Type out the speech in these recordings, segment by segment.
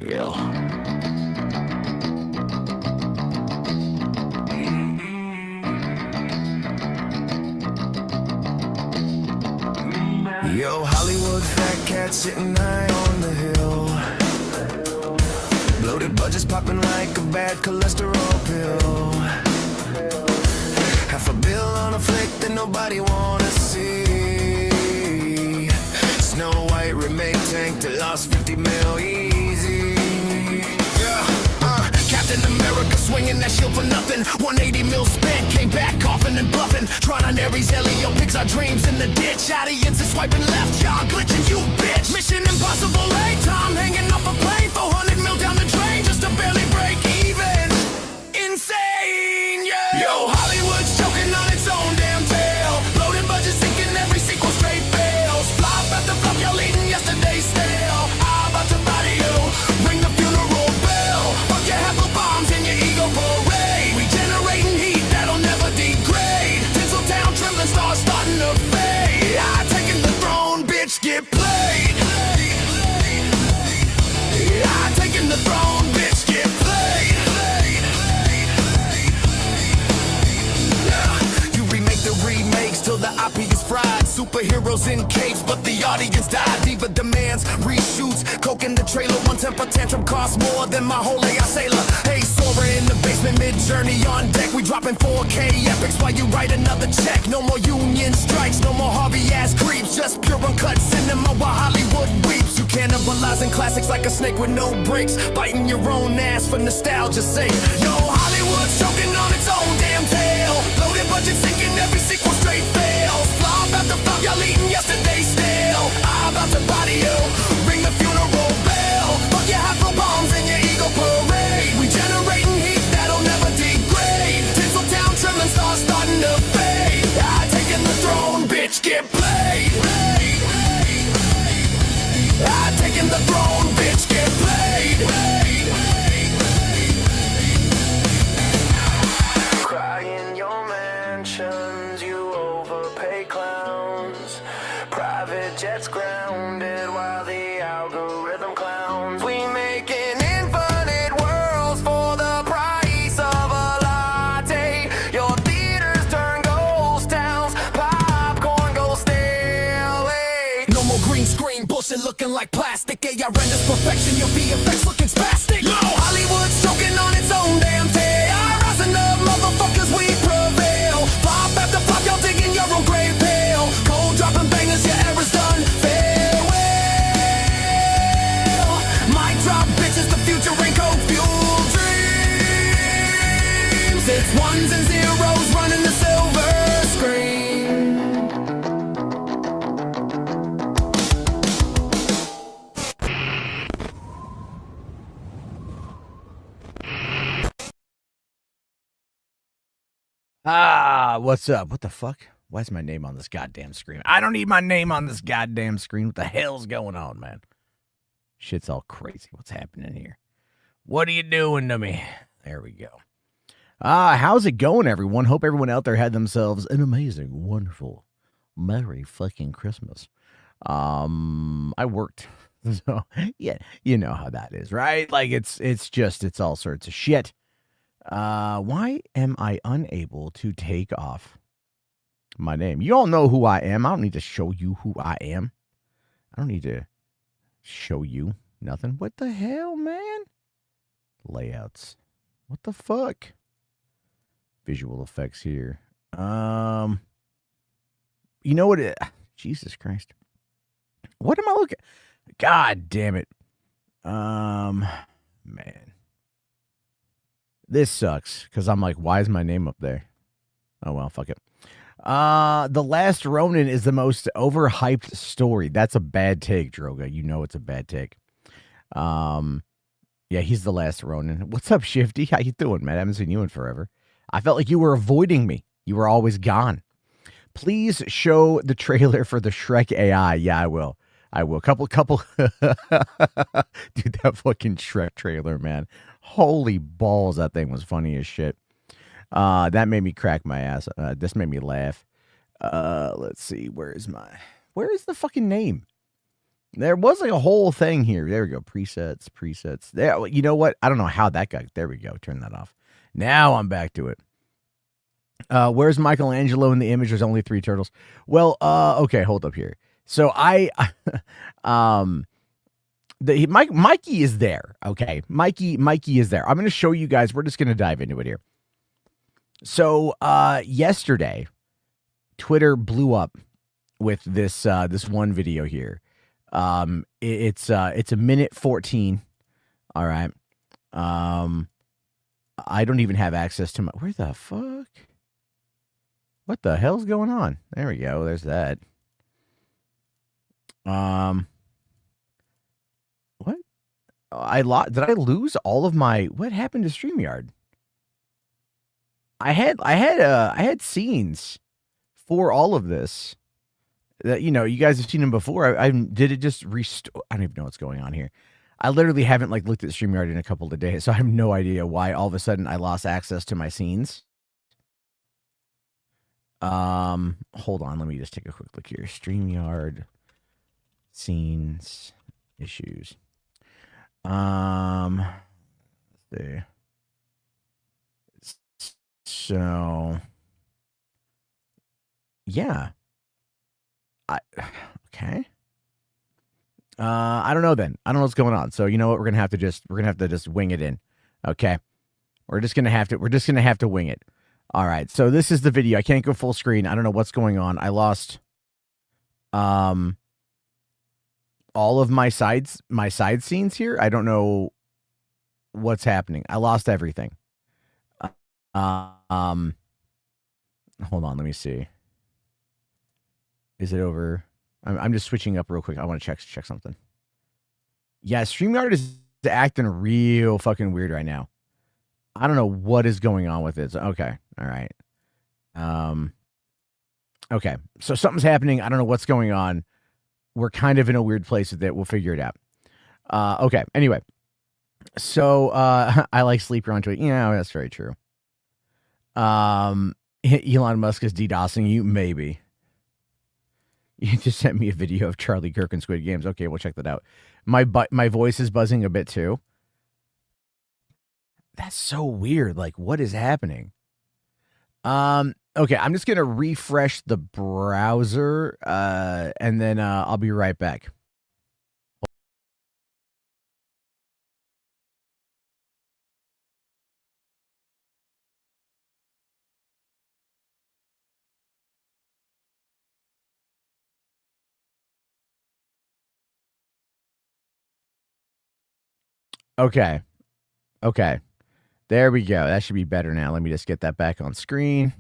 Yo. Yo, Hollywood fat cat sitting high on the hill. Bloated budgets popping like a bad cholesterol pill. Half a bill on a flick that nobody wanna see. Snow White remake tank that lost 50 mil easy. Yeah, Captain America swinging that shield for nothing. 180 mil spent, came back coughing and bluffing. Trying on Aries, Helio, picks our dreams in the ditch. Audiences swiping left, y'all glitching, you bitch. Mission impossible, late time hanging off a plane. 400 mil down the drain just to barely break even. Insane, yeah. Yo, Hollywood's choking on its own damn tail. Loaded budget sinking, every sequel straight fails. Flop after flop, y'all eating yesterday's stale. I'm about to body you, ring the funeral bell. Fuck your half bombs and your ego parade. We generating heat that'll never degrade. Tinseltown trembling, stars starting to fade. I taking the throne, bitch, get played. I taking the throne, bitch, get played. You remake the remakes till the IP is fried. Superheroes in capes, but the audience died. Diva demands reshoots, coke in the trailer. One temper tantrum costs more than my whole AI sailor. Hey, Sora in the basement, mid-journey on deck. We dropping 4K epics while you write another check. No more union strikes, no more Harvey-ass creeps. Just pure uncut cinema while Hollywood weeps. You cannibalizing classics like a snake with no brakes. Biting your own ass for nostalgia's sake. Yo, Hollywood's choking on its own damn tail. Loaded budget sinking, every sequel straight fails. Flop after flop, y'all eating yesterday's stale. I'm about to body you, ring the funeral bell. Fuck your half bombs and your ego parade. We generating heat that'll never degrade. Tinseltown trembling, stars starting to fade. I taking the throne, bitch, get played. I taking the throne, bitch, get played. Cry in your mansions, you overpay clowns. Private jets grounded while the algorithm clowns. We making infinite worlds for the price of a latte. Your theaters turn ghost towns, popcorn goes stale. Hey. No more green screen bullshit looking like plastic. AI renders perfection, your VFX looking spastic. Yo, Hollywood's choking on its own damn tail. Rising up, motherfuckers, we prevail. Flop after flop, y'all digging your own grave pale. Cold dropping bangers, your era's done. Farewell. Mic drop bitches, the future ain't code fuel dreams. It's ones and zeros running the silver screen. What's up? What the fuck? Why is my name on this goddamn screen? I don't need my name on this goddamn screen. What the hell's going on, man? Shit's all crazy. What's happening here? What are you doing to me? There we go. How's it going, everyone? Hope everyone out there had themselves an amazing, wonderful, Merry fucking Christmas. I worked. So, yeah, you know how that is, right? Like, it's all sorts of shit. Why am I unable to take off my name? You all know who I am. I don't need to show you who I am. I don't need to show you nothing. What the hell, man? Layouts. What the fuck? Visual effects here. You know what? Jesus Christ. What am I looking? God damn it. Man. This sucks, because I'm like, why is my name up there? Oh, well, fuck it. The Last Ronin is the most overhyped story. That's a bad take, Droga. You know it's a bad take. Yeah, he's the Last Ronin. What's up, Shifty? How you doing, man? I haven't seen you in forever. I felt like you were avoiding me. You were always gone. Please show the trailer for the Shrek AI. Yeah, I will. Couple. Dude, that fucking Shrek trailer, man. Holy balls, that thing was funny as shit. That made me crack my ass. This made me laugh. Let's see. Where is the fucking name? There was like a whole thing here. There we go. Presets. There. You know what? I don't know how that got. There we go. Turn that off. Now I'm back to it. Where's Michelangelo in the image? There's only 3 turtles. Well, okay, hold up here. So Mikey is there. Okay, Mikey is there. I'm going to show you guys. We're just going to dive into it here. So yesterday, Twitter blew up with this one video here. It's a minute 14. All right. I don't even have access to my. Where the fuck? What the hell's going on? There we go. There's that. What? Did I lose all of my? What happened to StreamYard? I had scenes for all of this. That you guys have seen them before. I did it just restore. I don't even know what's going on here. I literally haven't looked at StreamYard in a couple of days, so I have no idea why all of a sudden I lost access to my scenes. Hold on, let me just take a quick look here. StreamYard scenes issues. Let's see. So yeah. Okay. I don't know then. I don't know what's going on. So you know what? We're gonna have to just wing it in. Okay. We're just gonna have to wing it. All right. So this is the video. I can't go full screen. I don't know what's going on. I lost all of my side scenes here. I don't know what's happening. I lost everything. Hold on, let me see. Is it over? I'm just switching up real quick. I want to check something. Yeah, StreamYard is acting real fucking weird right now. I don't know what is going on with it. Okay. All right. Okay. So something's happening. I don't know what's going on. We're kind of in a weird place with it. We'll figure it out. Okay. Anyway. So I like Sleeper on Twitter. Yeah, that's very true. Elon Musk is DDoSing you? Maybe. You just sent me a video of Charlie Kirk and Squid Games. Okay, we'll check that out. My voice is buzzing a bit too. That's so weird. Like, what is happening? Okay, I'm just gonna refresh the browser, and then I'll be right back. Okay. Okay. There we go. That should be better now. Let me just get that back on screen.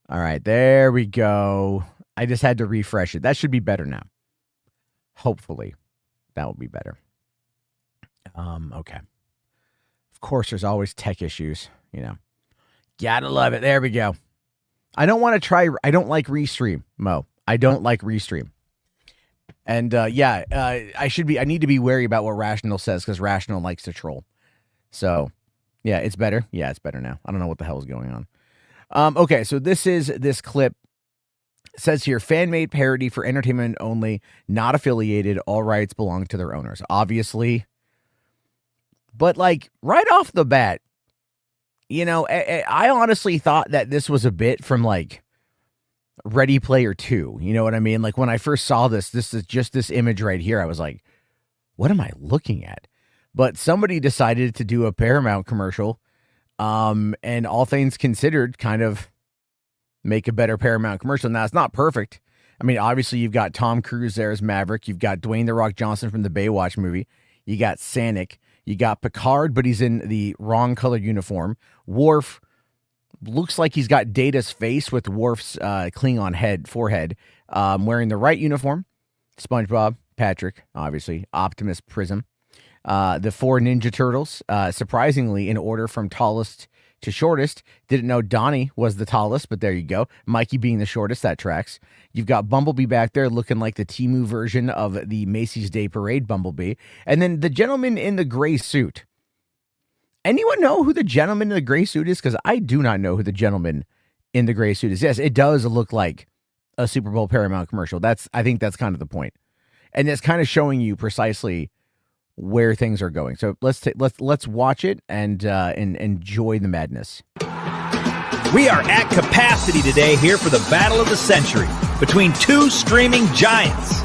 All right. There we go. I just had to refresh it. That should be better now. Hopefully. That will be better. Okay. Of course, there's always tech issues, Gotta love it. There we go. I don't like Restream, Mo. I don't like Restream. And I need to be wary about what Rational says because Rational likes to troll. So, yeah, it's better. Yeah, it's better now. I don't know what the hell is going on. Okay, so this clip says here, fan-made parody for entertainment only, not affiliated. All rights belong to their owners. Obviously. But, right off the bat, I honestly thought that this was a bit from, Ready Player 2. You know what I mean? When I first saw this is just this image right here. I was like, what am I looking at? But somebody decided to do a Paramount commercial, and all things considered, kind of make a better Paramount commercial. Now, it's not perfect. I mean, obviously, you've got Tom Cruise there as Maverick. You've got Dwayne "The Rock" Johnson from the Baywatch movie. You got Sanic. You got Picard, but he's in the wrong color uniform. Worf looks like he's got Data's face with Worf's Klingon forehead, wearing the right uniform. SpongeBob, Patrick, obviously, Optimus, Prism. The 4 Ninja Turtles, surprisingly, in order from tallest to shortest. Didn't know Donnie was the tallest, but there you go. Mikey being the shortest, that tracks. You've got Bumblebee back there looking like the Temu version of the Macy's Day Parade Bumblebee. And then the gentleman in the gray suit. Anyone know who the gentleman in the gray suit is? Because I do not know who the gentleman in the gray suit is. Yes, it does look like a Super Bowl Paramount commercial. I think that's kind of the point. and it's kind of showing you precisely where things are going. So let's watch it and enjoy the madness. We are at capacity today here for the battle of the century between two streaming giants.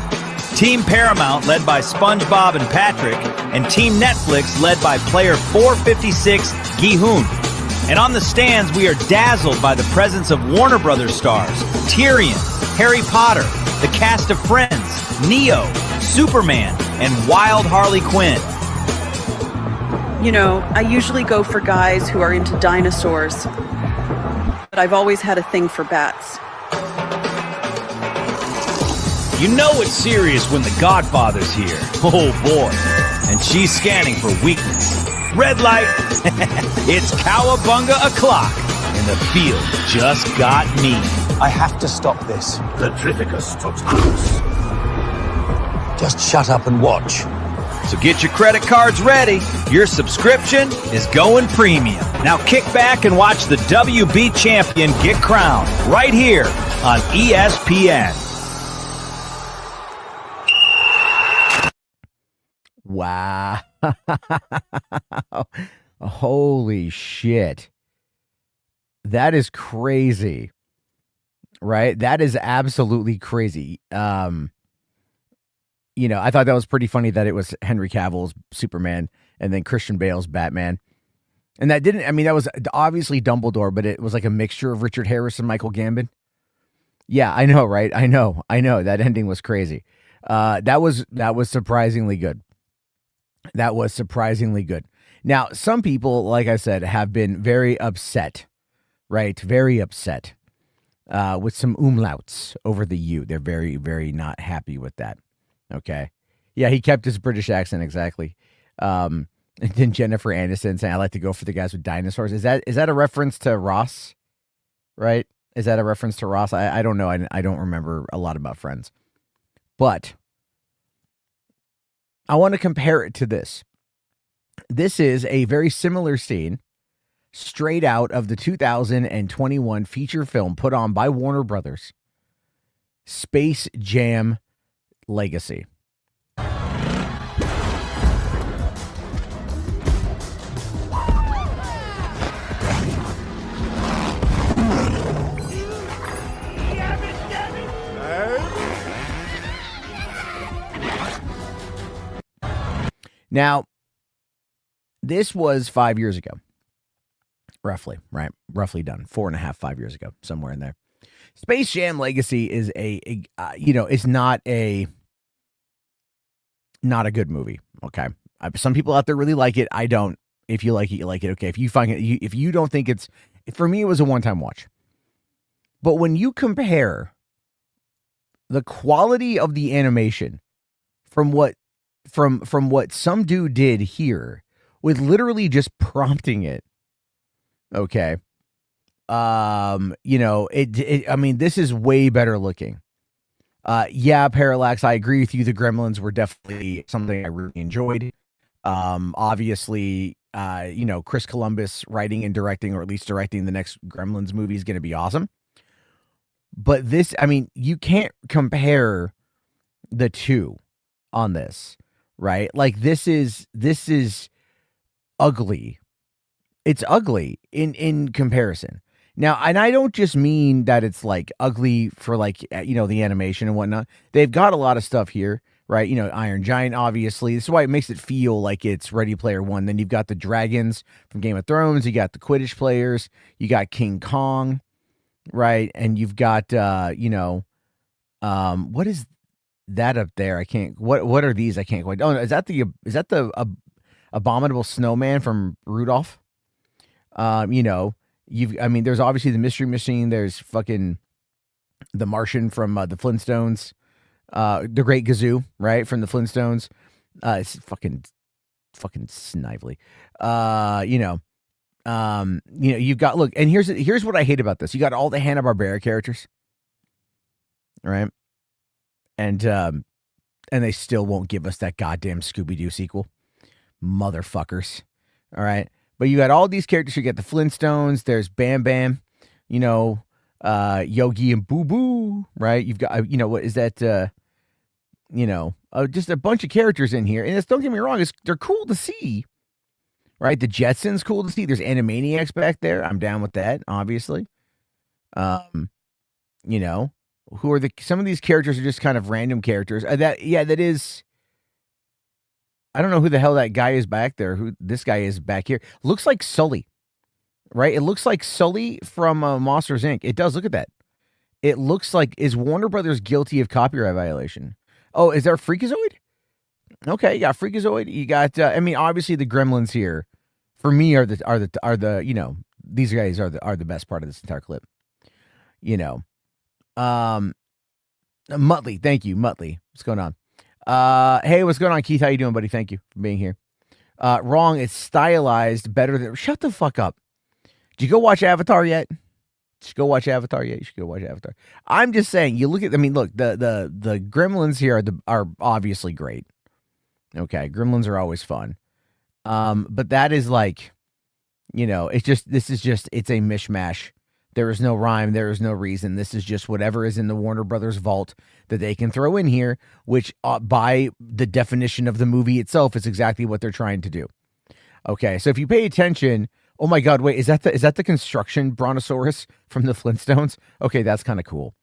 Team Paramount, led by SpongeBob and Patrick, and Team Netflix, led by player 456, Gi-hoon. And on the stands, we are dazzled by the presence of Warner Brothers stars, Tyrion, Harry Potter, the cast of Friends, Neo, Superman, and Wild Harley Quinn. You know, I usually go for guys who are into dinosaurs, but I've always had a thing for bats. You know it's serious when the Godfather's here. Oh boy. And she's scanning for weakness. Red light. It's cowabunga o'clock. And the field just got me. I have to stop this. The Trificus Totalus. Just shut up and watch. So get your credit cards ready. Your subscription is going premium. Now kick back and watch the WB champion get crowned right here on ESPN. Wow. Holy shit. That is crazy. Right? That is absolutely crazy. You know, I thought that was pretty funny that it was Henry Cavill's Superman and then Christian Bale's Batman. And that didn't, I mean, that was obviously Dumbledore, but it was like a mixture of Richard Harris and Michael Gambon. Yeah, I know, right? I know. That ending was crazy. That was surprisingly good. That was surprisingly good. Now, some people, like I said, have been very upset, right? Very upset with some umlauts over the U. They're very, very not happy with that. Okay. Yeah, he kept his British accent, exactly. And then Jennifer Aniston saying, I like to go for the guys with dinosaurs. Is that a reference to Ross? Right? Is that a reference to Ross? I don't know. I don't remember a lot about Friends. But I want to compare it to this. This is a very similar scene straight out of the 2021 feature film put on by Warner Brothers, Space Jam Legacy. Now, this was 5 years ago, roughly, right? Roughly done, 4.5, 5 years ago, somewhere in there. Space Jam Legacy is it's not a good movie. Okay, some people out there really like it. I don't. If you like it, you like it. Okay, if you find it, if you don't think it's, for me, it was a one-time watch. But when you compare the quality of the animation from what some dude did here with literally just prompting it, okay. I mean, this is way better looking. Yeah, Parallax, I agree with you. The Gremlins were definitely something I really enjoyed. Obviously, Chris Columbus writing and directing, or at least directing the next Gremlins movie, is going to be awesome. But this, I mean, you can't compare the two on this, right? Like this is ugly. It's ugly in comparison. Now, and I don't just mean that it's like ugly for like, the animation and whatnot. They've got a lot of stuff here, right? Iron Giant, obviously. This is why it makes it feel like it's Ready Player One. Then you've got the dragons from Game of Thrones. You got the Quidditch players. You got King Kong, right? And you've got, what is that up there? I can't, what are these? I can't quite, is that the abominable snowman from Rudolph? There's obviously the Mystery Machine. There's fucking the Martian from the Flintstones. The Great Gazoo, right, from the Flintstones. It's fucking snively. You've got, look, and here's what I hate about this. You got all the Hanna-Barbera characters, right? And they still won't give us that goddamn Scooby-Doo sequel. Motherfuckers. All right. But you got all these characters. You get the Flintstones. There's Bam Bam, Yogi and Boo Boo, right? You've got, what is that? just a bunch of characters in here. And don't get me wrong, they're cool to see, right? The Jetsons, cool to see. There's Animaniacs back there. I'm down with that, obviously. Who are some of these characters are just kind of random characters. That is. I don't know who the hell that guy is back there. Who this guy is back here? Looks like Sully, right? It looks like Sully from Monsters Inc. It does. Look at that. It looks like, is Warner Brothers guilty of copyright violation? Oh, is there a Freakazoid? Okay, you got Freakazoid. You got. Obviously the Gremlins here, for me, are the these guys are the best part of this entire clip. Muttley, thank you, Muttley. What's going on? Hey, what's going on, Keith? How you doing, buddy? Thank you for being here. Wrong. It's stylized better than. Shut the fuck up. Did you go watch Avatar yet? You should go watch Avatar. I'm just saying. You look at. Look. The Gremlins here are obviously great. Okay, Gremlins are always fun. But that is like, it's a mishmash. There is no rhyme. There is no reason. This is just whatever is in the Warner Brothers vault that they can throw in here, which by the definition of the movie itself is exactly what they're trying to do. Okay, so if you pay attention, oh my God, wait, is that the construction brontosaurus from the Flintstones? Okay, that's kind of cool.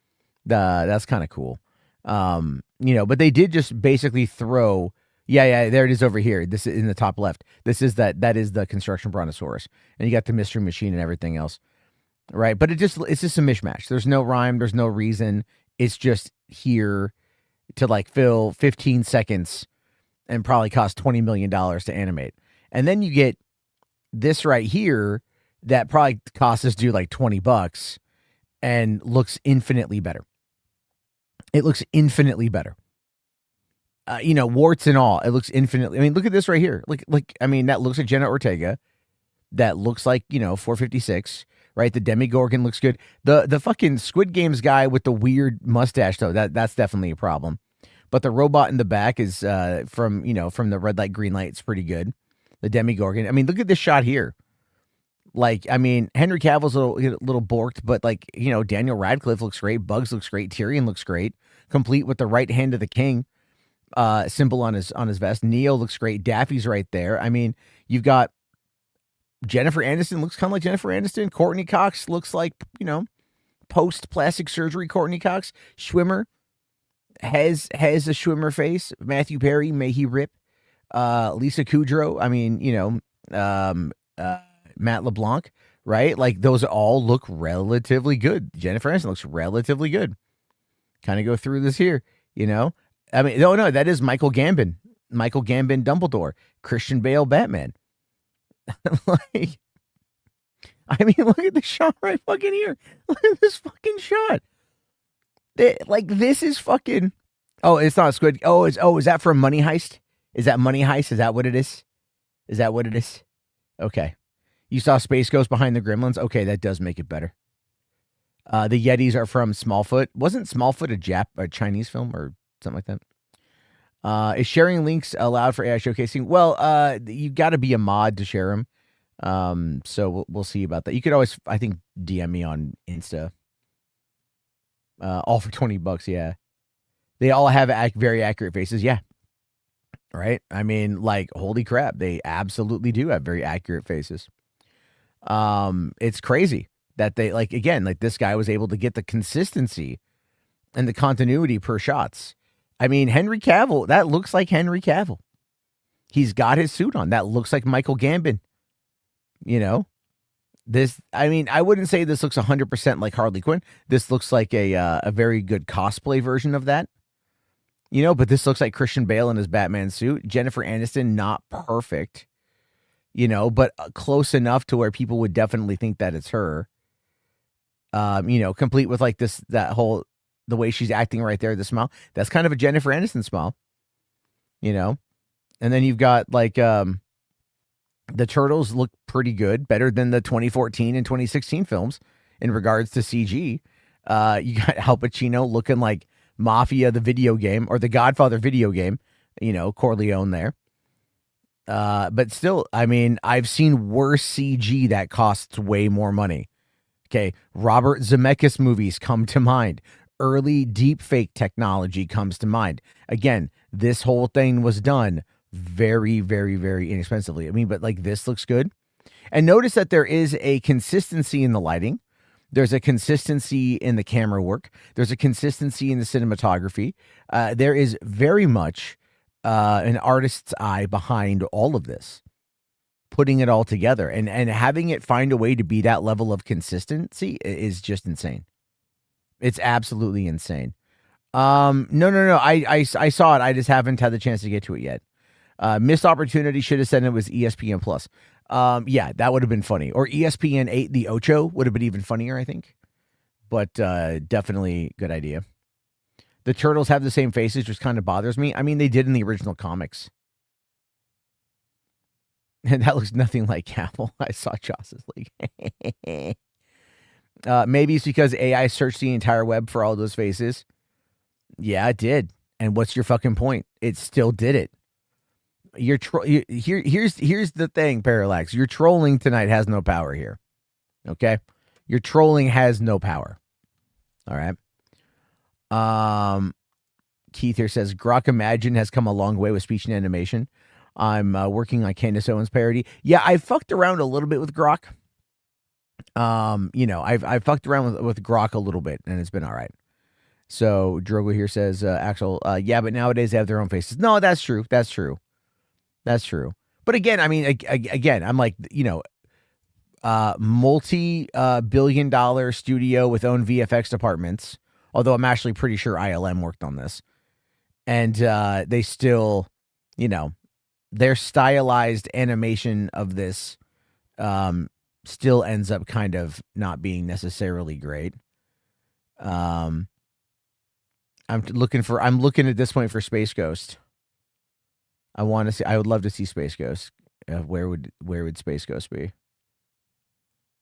That's kind of cool. But they did just basically throw. Yeah, there it is over here. This is in the top left. That is the construction brontosaurus, and you got the mystery machine and everything else. Right, but it's just a mishmash. There's no rhyme. There's no reason. It's just here to like fill 15 seconds and probably cost $20 million to animate. And then you get this right here that probably costs us due like $20 and looks infinitely better. It looks infinitely better. Warts and all. It looks infinitely. Look at this right here. That looks like Jenna Ortega. That looks like 456. Right, the Demigorgon looks good. The fucking Squid Games guy with the weird mustache, though, that's definitely a problem. But the robot in the back is from the red light, green light. It's pretty good. The Demigorgon. Look at this shot here. Henry Cavill's a little borked, but Daniel Radcliffe looks great. Bugs looks great. Tyrion looks great. Complete with the right hand of the king symbol on his vest. Neo looks great. Daffy's right there. You've got. Jennifer Aniston looks kind of like Jennifer Aniston. Courtney Cox looks like, post plastic surgery Courtney Cox. Schwimmer has a Schwimmer face. Matthew Perry, may he rip. Lisa Kudrow. Matt LeBlanc, right? Those all look relatively good. Jennifer Aniston looks relatively good. Kind of go through this here, No, that is Michael Gambon. Michael Gambon Dumbledore. Christian Bale Batman. Look at the shot right fucking here. Look at this fucking shot. This is fucking. Oh, it's not Squid. Is that from Money Heist? Is that Money Heist? Is that what it is? Okay. You saw Space Ghost behind the Gremlins? Okay, that does make it better. The Yetis are from Smallfoot. Wasn't Smallfoot a Chinese film or something like that? Is sharing links allowed for AI showcasing? Well, you got to be a mod to share them. So we'll see about that. You could always, I think, DM me on Insta. All for $20. Yeah, they all have very accurate faces. Yeah, right. Holy crap, they absolutely do have very accurate faces. It's crazy that they this guy was able to get the consistency and the continuity per shots. Henry Cavill, that looks like Henry Cavill. He's got his suit on. That looks like Michael Gambon. This, I wouldn't say this looks 100% like Harley Quinn. This looks like a very good cosplay version of that. But this looks like Christian Bale in his Batman suit. Jennifer Aniston, not perfect, but close enough to where people would definitely think that it's her. Complete with the way she's acting right there, the smile. That's kind of a Jennifer Aniston smile, And then you've got the Turtles look pretty good, better than the 2014 and 2016 films in regards to CG. You got Al Pacino looking like Mafia, the video game, or the Godfather video game, Corleone there. But still, I've seen worse CG that costs way more money. Okay, Robert Zemeckis movies come to mind. early deep fake technology comes to mind. Again, this whole thing was done very, very, very inexpensively. I mean, but like this looks good. And notice that there is a consistency in the lighting. There's a consistency in the camera work. There's a consistency in the cinematography. There is very much an artist's eye behind all of this, putting it all together and having it find a way to be that level of consistency is just insane. It's absolutely insane. No. I saw it. I just haven't had the chance to get to it yet. Missed opportunity. Should have said it was ESPN Plus. Yeah, that would have been funny. Or ESPN 8, the Ocho would have been even funnier, I think. But definitely good idea. The turtles have the same faces, which kind of bothers me. I mean, they did in the original comics. And that looks nothing like Cavill. I saw Joss's League. Maybe it's because AI searched the entire web for all those faces. Yeah, it did. And what's your fucking point? It still did it. Here's the thing, Parallax. Your trolling tonight has no power here. Okay? Your trolling has no power. All right. Keith here says Grok Imagine has come a long way with speech and animation. I'm working on Candace Owens parody. Yeah, I fucked around a little bit with Grok. I've fucked around with Grok a little bit, and it's been all right. So Drogo here says, Axel, yeah, but nowadays they have their own faces. No, that's true. That's true. But again, I mean, again, I'm like, multi-billion-dollar studio with own VFX departments. Although I'm actually pretty sure ILM worked on this, and they still, their stylized animation of this still ends up kind of not being necessarily great. I'm looking at this point for Space Ghost. I would love to see Space Ghost. Where would Space Ghost be?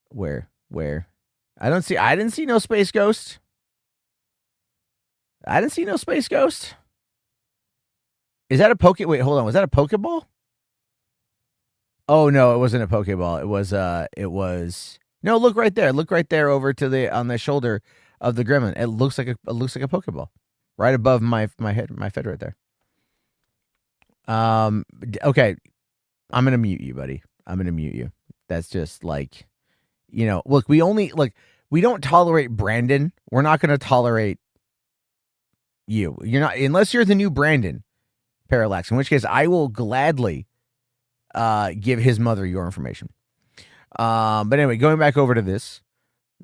Where? I didn't see no Space Ghost. I didn't see no Space Ghost. Is that a wait, hold on. Was that a Pokeball? Oh no, it wasn't a Pokeball. It was no, look right there. Look right there over to on the shoulder of the Gremlin. It looks like a Pokeball. Right above my head, my feather right there. Okay. I'm gonna mute you, buddy. I'm gonna mute you. That's just like, look, we don't tolerate Brandon. We're not gonna tolerate you. You're not, unless you're the new Brandon, Parallax, in which case I will gladly give his mother your information. But anyway, going back over to this,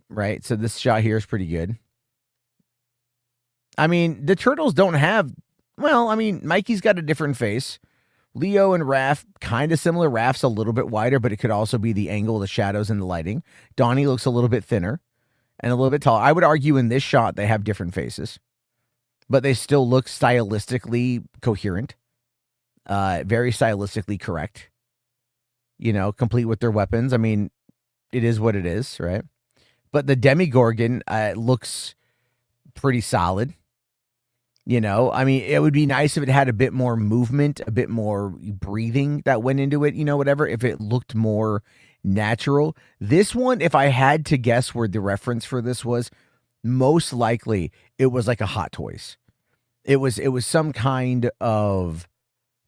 right? So this shot here is pretty good. I mean, the turtles don't have, Mikey's got a different face. Leo and Raph, kind of similar. Raph's a little bit wider, but it could also be the angle, the shadows, and the lighting. Donnie looks a little bit thinner and a little bit taller. I would argue in this shot they have different faces, but they still look stylistically coherent, very stylistically correct, complete with their weapons. I mean, it is what it is, right? But the Demigorgon looks pretty solid. I mean, it would be nice if it had a bit more movement, a bit more breathing that went into it, whatever, if it looked more natural. This one, if I had to guess where the reference for this was, most likely it was like a Hot Toys. It was some kind of,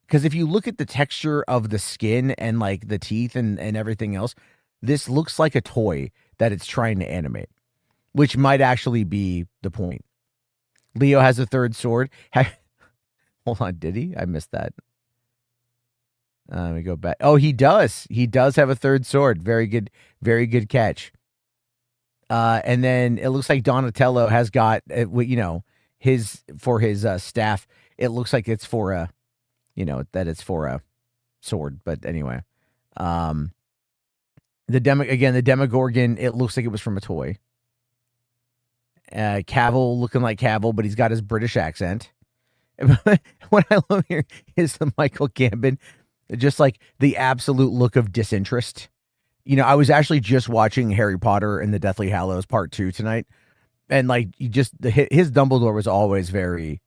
because if you look at the texture of the skin and like the teeth and everything else, this looks like a toy that it's trying to animate, which might actually be the point. Leo has a third sword. Hold on, did he? I missed that. Let me go back. Oh, he does. He does have a third sword. Very good catch. And then it looks like Donatello has got, his staff. It looks like it's for a, that it's for a sword. But anyway, the Demogorgon, it looks like it was from a toy. Cavill looking like Cavill, but he's got his British accent. What I love here is the Michael Gambon, just like the absolute look of disinterest. I was actually just watching Harry Potter and the Deathly Hallows Part 2 tonight, and like his Dumbledore was always very.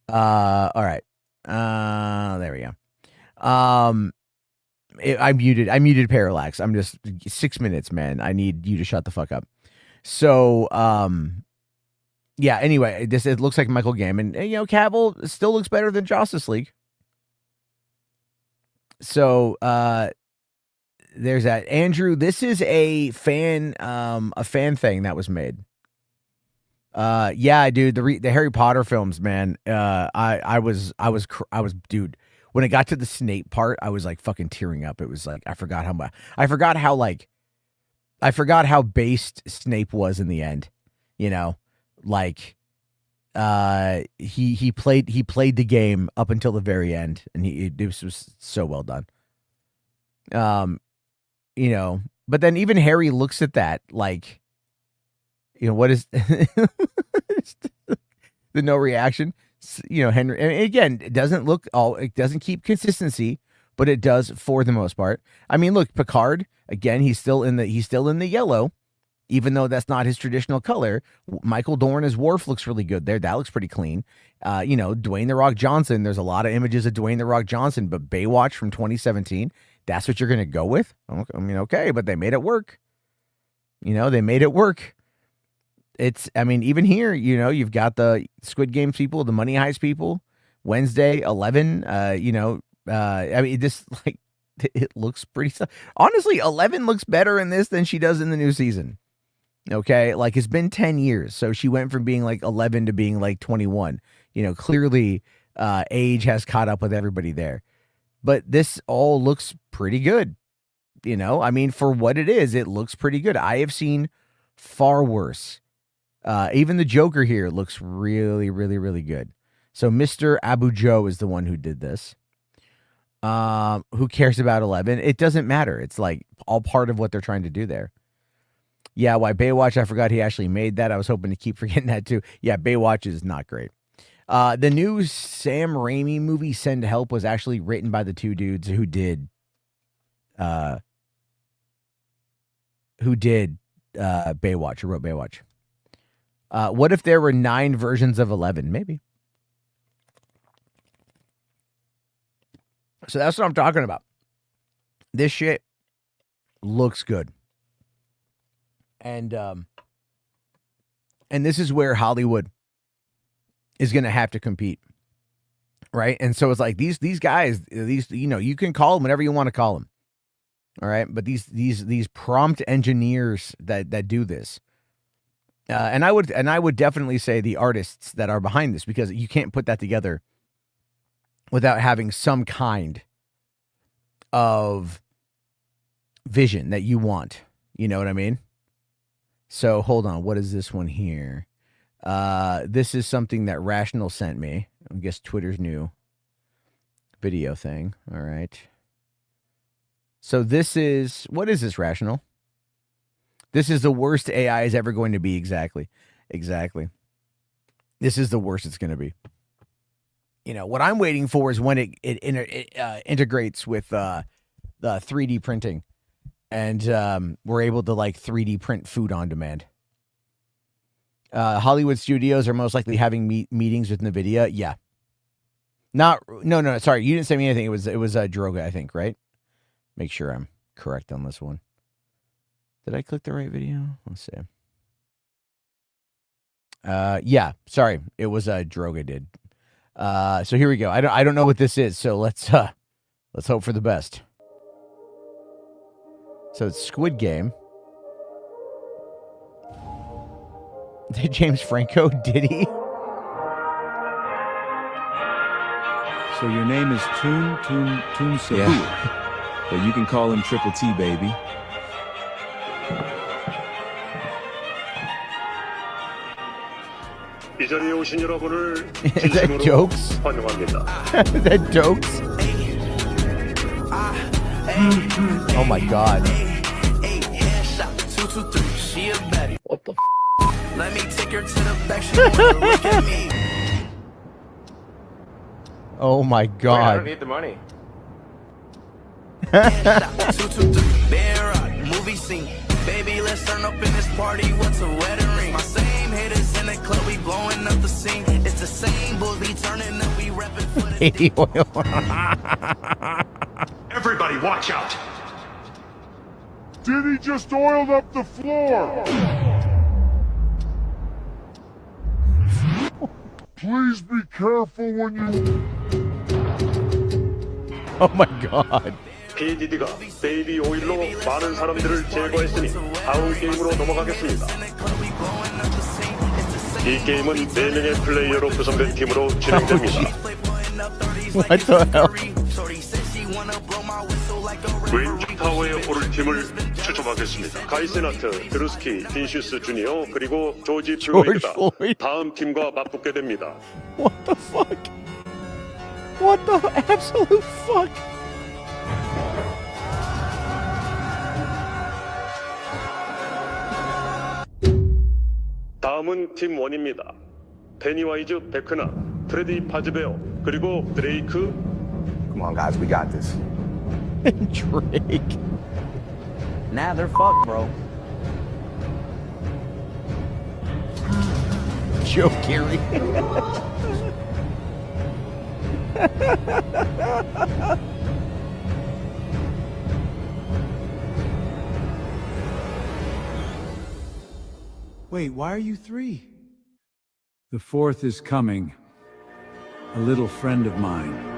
All right, there we go. I muted Parallax. I'm just 6 minutes, man. I need you to shut the fuck up. So, yeah. Anyway, it looks like Michael Gambon. And, Cavill still looks better than Justice League. So there's that. Andrew, this is a fan thing that was made. Yeah, dude, the Harry Potter films, man. I was, dude. When it got to the Snape part, I was like fucking tearing up. It was like I forgot how based Snape was in the end. Like he played the game up until the very end, and this was so well done. But then even Harry looks at that like, what is the no reaction? Henry, and again, it doesn't keep consistency, but it does for the most part. I mean, look, Picard, again, he's still in the yellow, even though that's not his traditional color. Michael Dorn as Worf looks really good there. That looks pretty clean. Dwayne The Rock Johnson, there's a lot of images of Dwayne The Rock Johnson, but Baywatch from 2017, that's what you're going to go with? I mean, okay, but they made it work. They made it work. Even here, you've got the Squid Games people, the Money Heist people, Wednesday, 11, this, like, it looks pretty, honestly, 11 looks better in this than she does in the new season. Okay. Like, it's been 10 years. So she went from being like 11 to being like 21, clearly, age has caught up with everybody there, but this all looks pretty good. For what it is, it looks pretty good. I have seen far worse. Even the Joker here looks really, really, really good. So Mr. Abu Joe is the one who did this. Who cares about 11? It doesn't matter. It's like all part of what they're trying to do there. Yeah, why Baywatch? I forgot he actually made that. I was hoping to keep forgetting that too. Yeah, Baywatch is not great. The new Sam Raimi movie, Send Help, was actually written by the two dudes who did Baywatch, who wrote Baywatch. What if there were 9 versions of 11? Maybe. So that's what I'm talking about. This shit looks good. And this is where Hollywood is going to have to compete. Right? And so it's like these guys, you can call them whatever you want to call them. All right? But these prompt engineers that do this, and I would definitely say the artists that are behind this, because you can't put that together without having some kind of vision that you want. You know what I mean? So hold on. What is this one here? This is something that Rational sent me. I guess Twitter's new video thing. All right. So this is, what is this, Rational? This is the worst AI is ever going to be. Exactly. This is the worst it's going to be. What I'm waiting for is when it integrates with the 3D printing, and we're able to like 3D print food on demand. Hollywood studios are most likely having meetings with NVIDIA. Yeah. No. Sorry, you didn't send me anything. It was Droga, I think, right? Make sure I'm correct on this one. Did I click the right video? Let's see. Yeah, sorry. It was Droga did. So here we go. I don't know what this is, so let's hope for the best. So it's Squid Game. Did James Franco, did he? So your name is Toon Sabu. Yeah. But you can call him Triple T, baby. 이 자리에 오신 여러분을 Is that jokes? 환영합니다. Is that jokes? Oh my god. What the Let me take her to the back. She wanna look at me. Oh my god. I don't need the money. Movie scene. Baby, let's turn up in this party. What's a wedding ring? My same haters in the club, we blowing up the scene. It's the same bulls, we turning up, we repping for the Everybody watch out! Did he just oil up the floor? Please be careful when you... Oh my god. PDD가 베이비 오일로 많은 사람들을 제거했으니 다음 게임으로 넘어가겠습니다. 이 게임은 4명의 플레이어로 구성된 팀으로 진행됩니다. What the hell? 왼쪽 타워에 오를 팀을 추첨하겠습니다. 가이세나트, 드루스키, 빈슈스 주니어 그리고 조지 플로이드가 플로이드. 다음 팀과 맞붙게 됩니다. What the fuck? What the absolute fuck? 다음은 팀 1입니다. 페니와이즈 베크나, 프레디 파즈베어 그리고 드레이크. Come on, guys, we got this. Drake. Nah, they're fucked, bro. Joe Carey. Wait, why are you 3? The 4th is coming. A little friend of mine.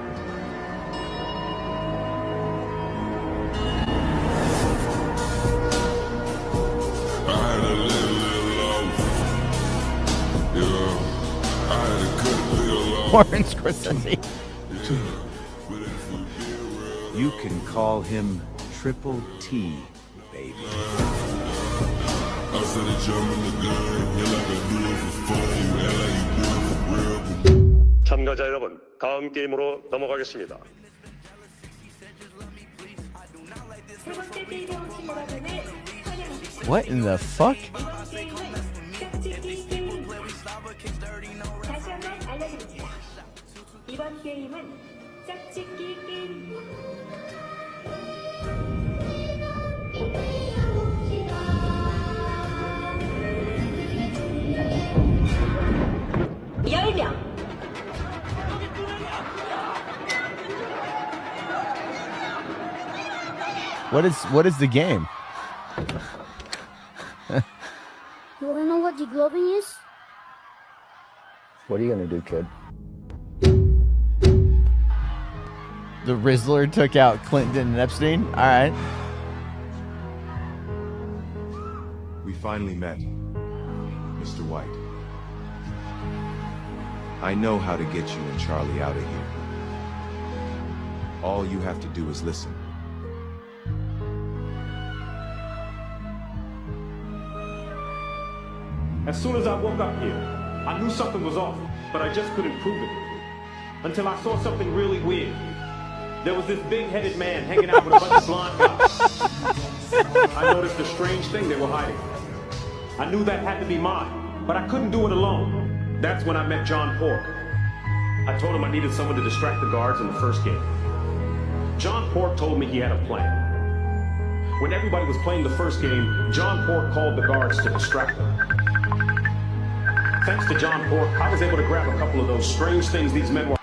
Martin Scorsese. You can call him Triple T, baby. 참가자 여러분, 다음 게임으로 넘어가겠습니다. What in the fuck? 이번 게임은 짝짓기 게임입니다. 열명. What is the game? You wanna know what degloving is? What are you gonna do, kid? The Rizzler took out Clinton and Epstein? Alright. We finally met, Mr. White. I know how to get you and Charlie out of here. All you have to do is listen. As soon as I woke up here, I knew something was off, but I just couldn't prove it. Until I saw something really weird. There was this big-headed man hanging out with a bunch of blonde guys. I noticed a strange thing they were hiding. I knew that had to be mine, but I couldn't do it alone. That's when I met John Pork. I told him I needed someone to distract the guards in the first game. John Pork told me he had a plan. When everybody was playing the first game, John Pork called the guards to distract them. Thanks to John Pork, I was able to grab a couple of those strange things these men were.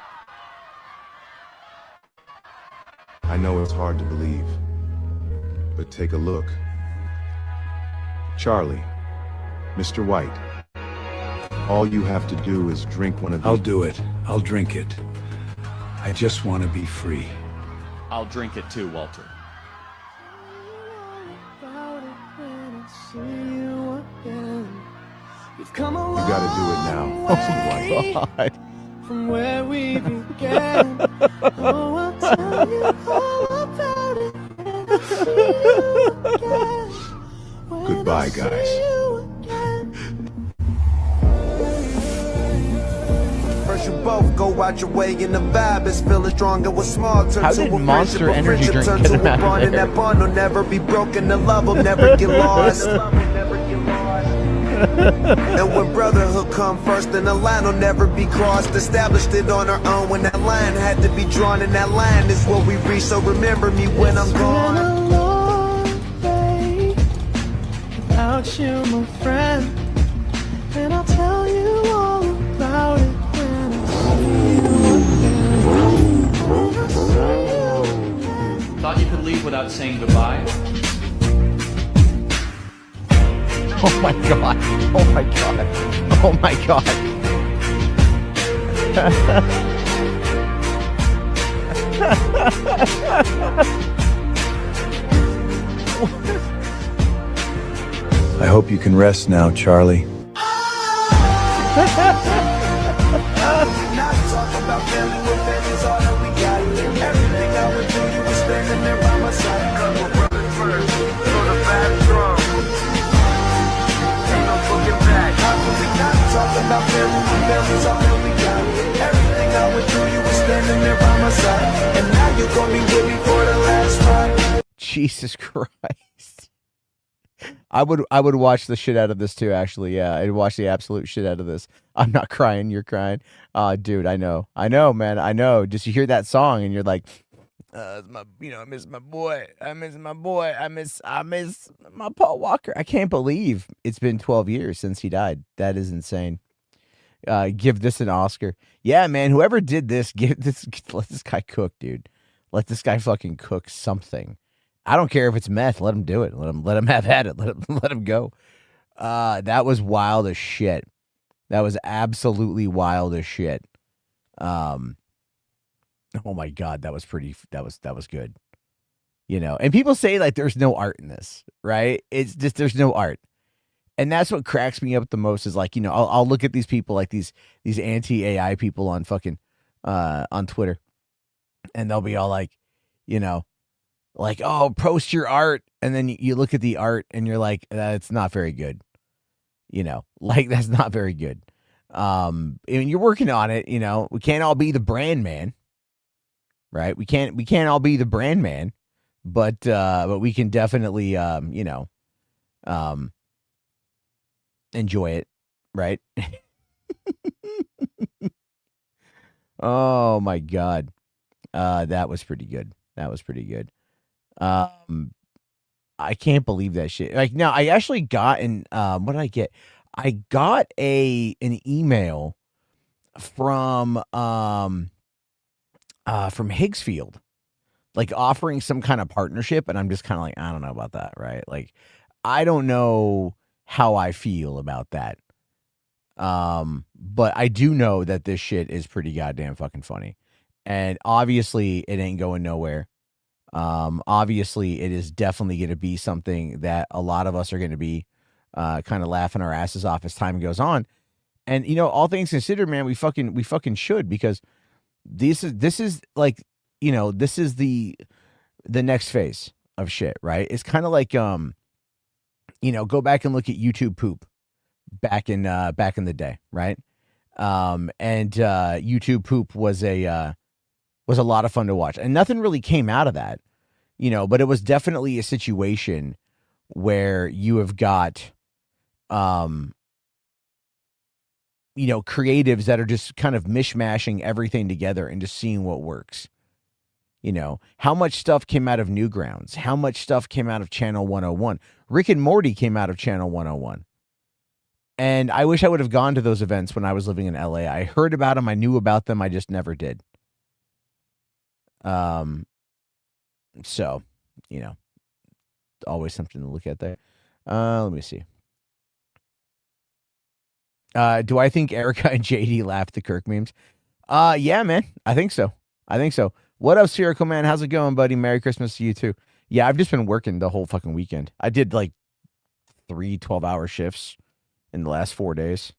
I know it's hard to believe, but take a look. Charlie, Mr. White, all you have to do is drink one of these. I'll do it. I'll drink it. I just want to be free. I'll drink it too, Walter. You gotta do it now, Mr. White. God. From where we began. Oh, I'll tell you all about it when I see you again. When Goodbye, I see guys. you again. First you both go out your way and the vibe is feeling strong. It was small turn How to did a Monster friendship, a Energy friendship drink turn get to him a out of bond, and there? that bond will never be broken. The love will never get lost. And when brotherhood come first, then the line will never be crossed. Established it on our own when that line had to be drawn, and that line is what we reach. So remember me when I'm It's been gone. a long day without you, my friend, and I'll tell you all about it when I see you again. When I see you again. Thought you could leave without saying goodbye? Oh my god. Oh my god. Oh my god. I hope you can rest now, Charlie. Jesus Christ. I would watch the shit out of this too, actually. Yeah, I'd watch the absolute shit out of this. I'm not crying, you're crying. Dude, I know, man, I know. Just you hear that song and you're like, I miss my boy. I miss my boy. I miss my Paul Walker. I can't believe it's been 12 years since he died. That is insane. Give this an Oscar. Yeah, man, whoever did this, let this guy cook, dude. Let this guy fucking cook something. I don't care if it's meth. Let him do it. Let him have at it. Let him go. That was wild as shit. That was absolutely wild as shit. Oh my God, that was good. You know, and people say like there's no art in this, right? It's just there's no art. And that's what cracks me up the most is like, you know, I'll look at these people like these anti-AI people on fucking on Twitter, and they'll be all like, you know, like, oh, post your art, and then you look at the art and you're like, it's not very good. You know, like that's not very good. I mean, you're working on it, you know. We can't all be the brand man. Right? We can't all be the brand man, but we can definitely you know, enjoy it, right? Oh my God. That was pretty good. I can't believe that shit. Like now I actually got what did I get? I got an email from Higgsfield, like offering some kind of partnership. And I'm just kind of like, I don't know about that. Right. Like, I don't know how I feel about that. But I do know that this shit is pretty goddamn fucking funny. And obviously it ain't going nowhere. Obviously it is definitely going to be something that a lot of us are going to be, kind of laughing our asses off as time goes on. And, you know, all things considered, man, we fucking should, because this is like, you know, this is the next phase of shit, right? It's kind of like, you know, go back and look at YouTube poop back in the day, right? And YouTube poop was a lot of fun to watch, and nothing really came out of that, you know, but it was definitely a situation where you have got, you know, creatives that are just kind of mishmashing everything together and just seeing what works. You know, how much stuff came out of Newgrounds? How much stuff came out of Channel 101? Rick and Morty came out of Channel 101. And I wish I would have gone to those events when I was living in LA. I heard about them. I knew about them. I just never did. So, you know, always something to look at there. Let me see. Do I think Erica and JD laughed at Kirk memes? Yeah, man. I think so. What up, Spherical Man? How's it going, buddy? Merry Christmas to you too. Yeah, I've just been working the whole fucking weekend. I did like 3 12-hour shifts in the last 4 days.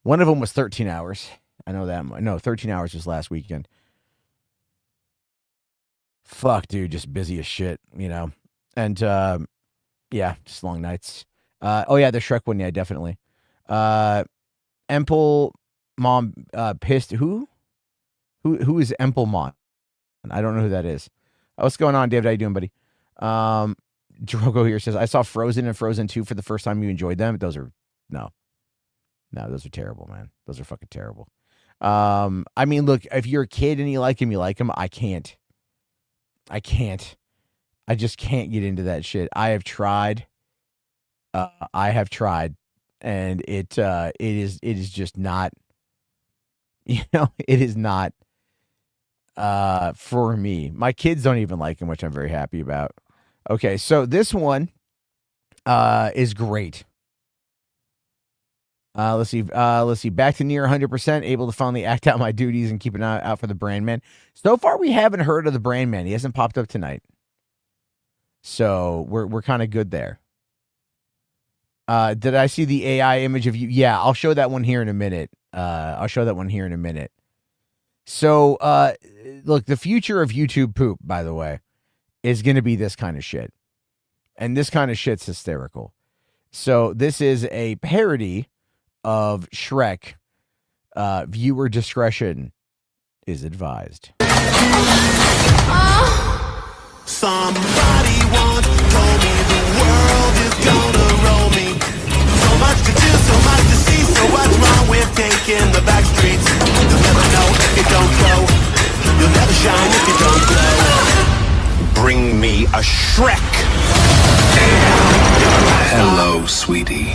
One of them was 13 hours. I know that. No, 13 hours was last weekend. Fuck, dude, just busy as shit, you know. And yeah, just long nights. Oh yeah, the Shrek one, yeah, definitely. Empel Mom pissed. Who is Empel Mom? I don't know who that is. What's going on, David? How you doing, buddy? Drogo here says, I saw Frozen and Frozen 2 for the first time. You enjoyed them? Those are no, those are terrible, man. Those are fucking terrible. I mean, look, if you're a kid and you like them, I can't. I just can't get into that shit. I have tried. And it is just not, you know, it is not for me. My kids don't even like him, which I'm very happy about. Okay, so this one is great. Let's see. Let's see. Back to near 100%. Able to finally act out my duties and keep an eye out for the brand man. So far, we haven't heard of the brand man. He hasn't popped up tonight. So we're kind of good there. Did I see the AI image of you? Yeah, I'll show that one here in a minute. So, look, the future of YouTube poop, by the way, is going to be this kind of shit. And this kind of shit's hysterical. So this is a parody of Shrek. Viewer discretion is advised. Somebody once told me the world is gonna roll me. So much to do, so much to see. So what's wrong with taking the back streets? You'll never know if you don't go. You'll never shine if you don't glow. Bring me a Shrek. Hello, sweetie.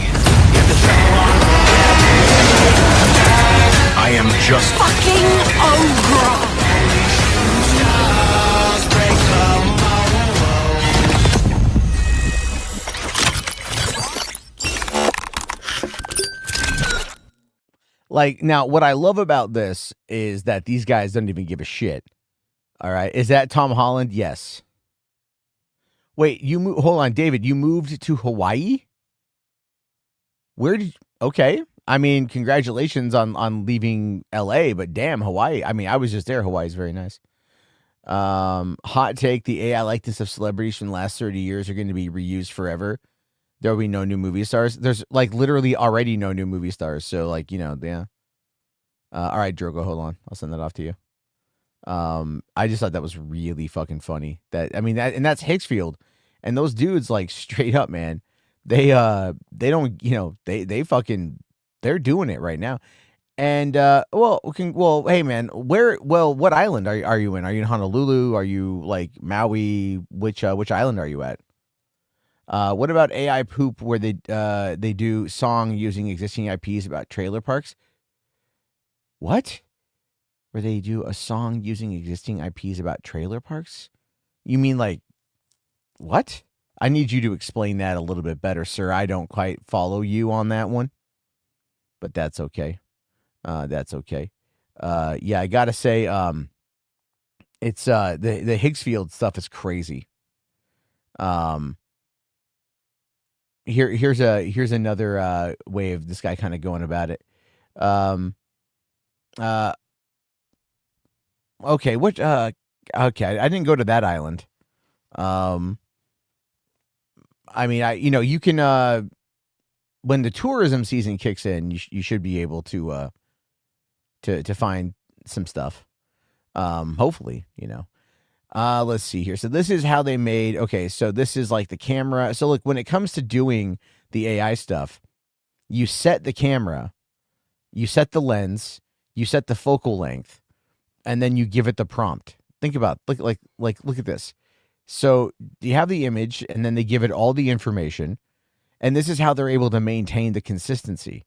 I am just fucking ogre. Like, now, what I love about this is that these guys don't even give a shit. All right. Is that Tom Holland? Yes. Wait, hold on, David, you moved to Hawaii? Okay. I mean, congratulations on leaving LA, but damn, Hawaii. I mean, I was just there. Hawaii's very nice. Hot take, the AI likeness of celebrities from the last 30 years are going to be reused forever. There will be no new movie stars. There's like literally already no new movie stars. So like, yeah. All right, Drogo, hold on. I'll send that off to you. I just thought that was really fucking funny. And that's Hicksfield. And those dudes, like, straight up, man, they don't, they're doing it right now. And hey man, what island are you in? Are you in Honolulu? Are you like Maui? Which island are you at? What about AI poop where they do song using existing IPs about trailer parks? What? Where they do a song using existing IPs about trailer parks? You mean like what? I need you to explain that a little bit better, sir. I don't quite follow you on that one, but that's okay. That's okay. Yeah, I gotta say, it's the Hicksfield stuff is crazy. Here's another way of this guy kind of going about it. Okay, okay, I didn't go to that island. I mean, you can when the tourism season kicks in, you should be able to find some stuff. Hopefully, let's see here. So this is how they made, okay, so this is like the camera. So look, when it comes to doing the AI stuff, you set the camera, you set the lens, you set the focal length, and then you give it the prompt. Think about, look at this. So you have the image, and then they give it all the information, and this is how they're able to maintain the consistency,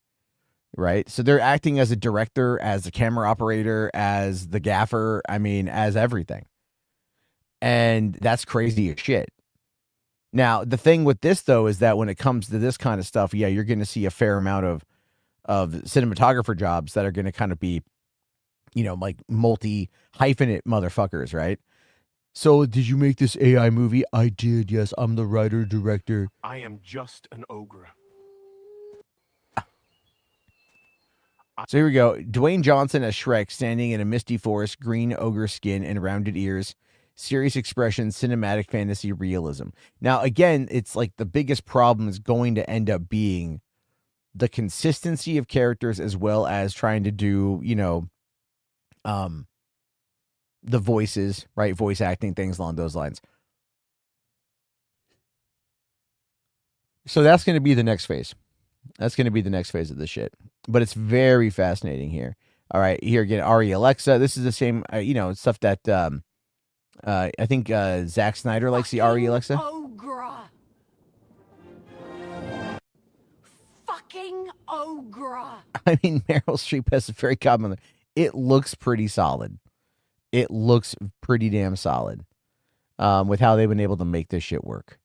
right? So they're acting as a director, as a camera operator, as the gaffer, as everything. And that's crazy as shit. Now, the thing with this, though, is that when it comes to this kind of stuff, yeah, you're going to see a fair amount of cinematographer jobs that are going to kind of be, like multi-hyphenate motherfuckers, right? So, did you make this AI movie? I did, yes. I'm the writer, director. I am just an ogre. So here we go. Dwayne Johnson as Shrek, standing in a misty forest, green ogre skin and rounded ears, serious expression, cinematic fantasy realism. Now, again, it's like the biggest problem is going to end up being the consistency of characters as well as trying to do, the voices, right? Voice acting, things along those lines. So that's going to be the next phase. That's going to be the next phase of this shit. But it's very fascinating here. All right, here again, Ari Alexa. This is the same, stuff that I think Zack Snyder likes the Ari Alexa. Ogre. Fucking ogre. I mean, Meryl Streep has a very common. It looks pretty solid. It looks pretty damn solid with how they've been able to make this shit work.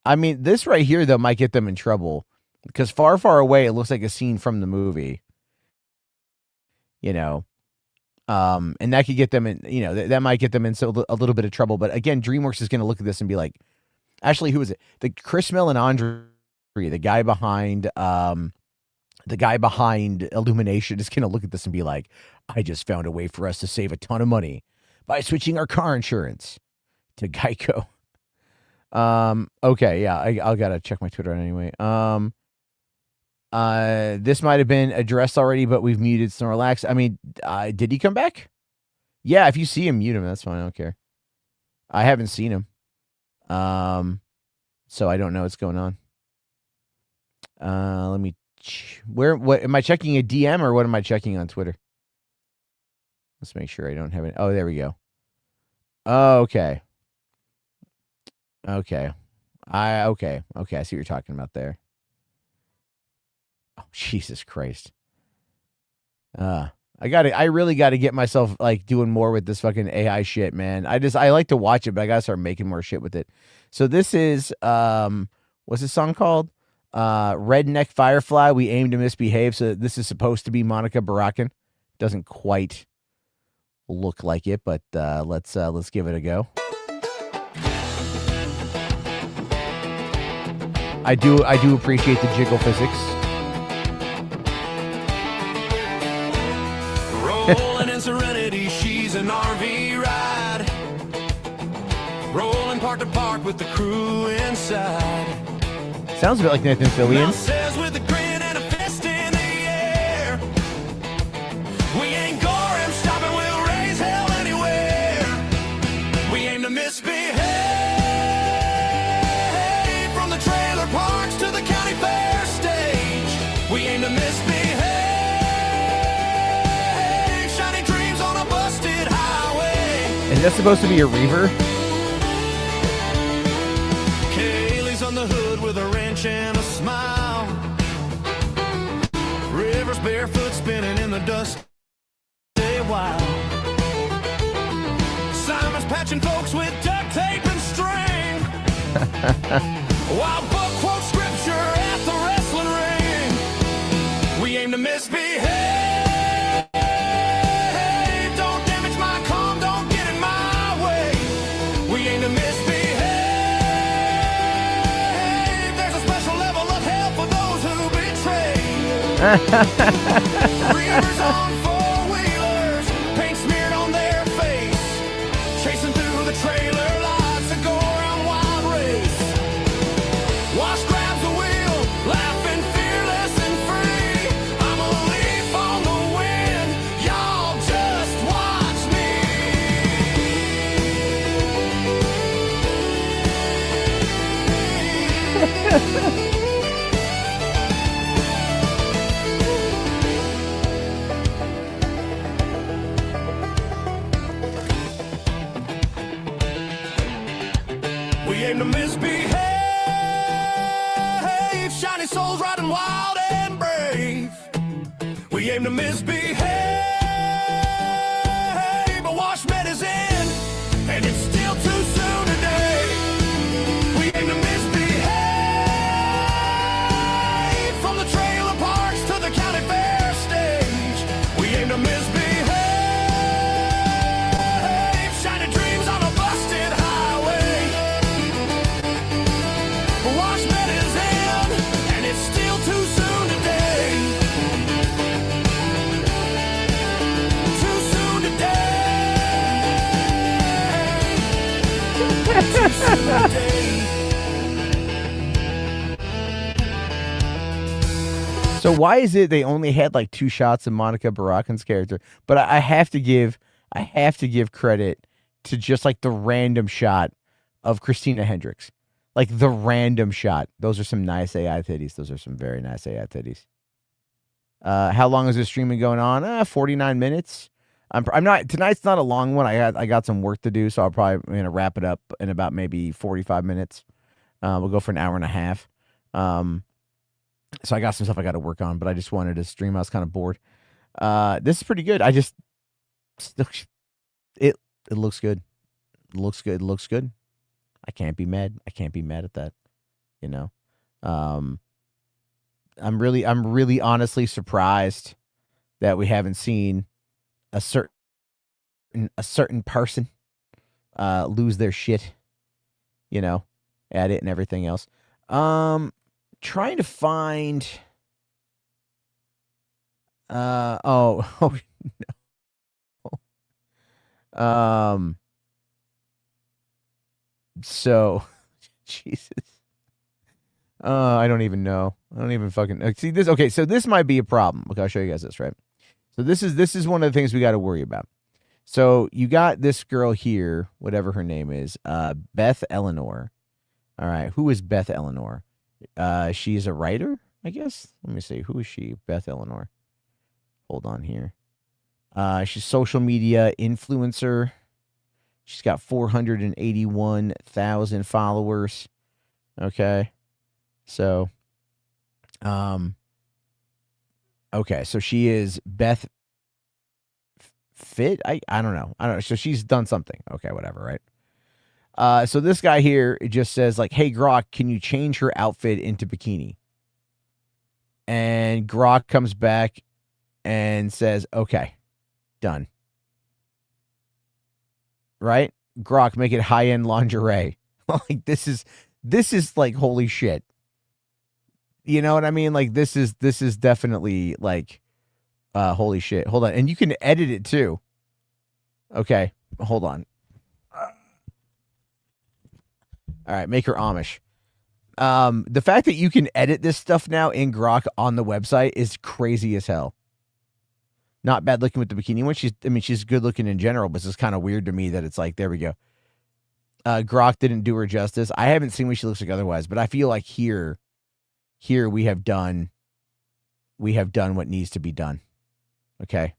I mean, this right here, though, might get them in trouble. Because far, far away, it looks like a scene from the movie. You know, and that could get them in. You know, that might get them in a little bit of trouble. But again, DreamWorks is going to look at this and be like, actually, who is it? The Chris Melanandri, the guy behind Illumination, is going to look at this and be like, I just found a way for us to save a ton of money by switching our car insurance to Geico. Okay, yeah, I gotta check my Twitter anyway. This might have been addressed already, but we've muted Snorlax. I mean, did he come back? Yeah, if you see him, mute him. That's fine. I don't care. I haven't seen him. So I don't know what's going on. Let me. What am I checking a DM or what am I checking on Twitter? Let's make sure I don't have it. Oh, there we go. Oh, okay. Okay. Okay. I see what you're talking about there. Oh, Jesus Christ. I really gotta get myself like doing more with this fucking AI shit, man. I like to watch it, but I gotta start making more shit with it. So this is what's this song called? Redneck Firefly, We Aim to Misbehave. So this is supposed to be Monica Barakan. Doesn't quite look like it, but let's give it a go. I do appreciate the jiggle physics. Rolling in Serenity, she's an RV ride. Rolling park to park with the crew inside. Sounds a bit like Nathan Fillion. Says with a grin and a fist in the air. We ain't Gorham stopping, we'll raise hell anywhere. We aim to misbehave. From the trailer parks to the county fair stage. We aim to misbehave. Shiny dreams on a busted highway. Is that supposed to be a reaver? Kaylee's on the hood with a wrench and a smile. River's barefoot spinning in the dust. Stay wild. Simon's patching folks with duct tape and string. While Buck quotes scripture at the wrestling ring. We aim to misbehave. Don't damage my calm, don't get in my way. We aim to misbehave. There's a special level of hell for those who betray. Reavers on four-wheelers, paint smeared on their face. Chasing through the trailer lots to go around wild race. Wash grabs the wheel, laughing fearless and free. I'm a leaf on the wind, y'all just watch me. We aim to misbehave. Shiny souls riding wild and brave. We aim to misbehave. But wash med is in, and it's still too soon today. We aim to misbehave. From the trailer parks to the county fair stage. We aim to misbehave. Shiny dreams on a busted highway. Wash med is in, and it's still too soon today. Too soon today. Too soon today. So why is it they only had like 2 shots of Monica Barakan's character? But I have to give credit to just like the random shot of Christina Hendricks. Like the random shot. Those are some nice AI titties. Those are some very nice AI titties. How long is this streaming going on? 49 minutes. I'm not, tonight's not a long one. I got some work to do, so I'll probably gonna wrap it up in about maybe 45 minutes. We'll go for an hour and a half. So I got some stuff I got to work on, but I just wanted to stream. I was kind of bored. This is pretty good. It looks good. It looks good. It looks good. I can't be mad. I can't be mad at that. You know, I'm really honestly surprised that we haven't seen a certain person lose their shit, you know, at it and everything else. Trying to find oh no. So Jesus. I don't even know. I don't even fucking see this. Okay, so this might be a problem. Okay, I'll show you guys this, right? So this is one of the things we got to worry about. So you got this girl here, whatever her name is, Beth Eleanor. All right, who is Beth Eleanor? She's a writer, I guess. Let me see. Who is she? Beth Eleanor. Hold on here. She's social media influencer. She's got 481,000 followers. Okay. So, okay, so she is Beth Fit. I don't know. So she's done something. Okay, whatever, right? So this guy here just says like, "Hey Grok, can you change her outfit into bikini?" And Grok comes back and says, "Okay, done." Right? Grok, make it high-end lingerie. Like this is like holy shit. You know what I mean? Like this is definitely like holy shit. Hold on. And you can edit it too. Okay. Hold on. All right, make her Amish. The fact that you can edit this stuff now in Grok on the website is crazy as hell. Not bad looking with the bikini one. She's good looking in general, but it's just kind of weird to me that it's like, there we go. Grok didn't do her justice. I haven't seen what she looks like otherwise, but I feel like here we have done what needs to be done. Okay.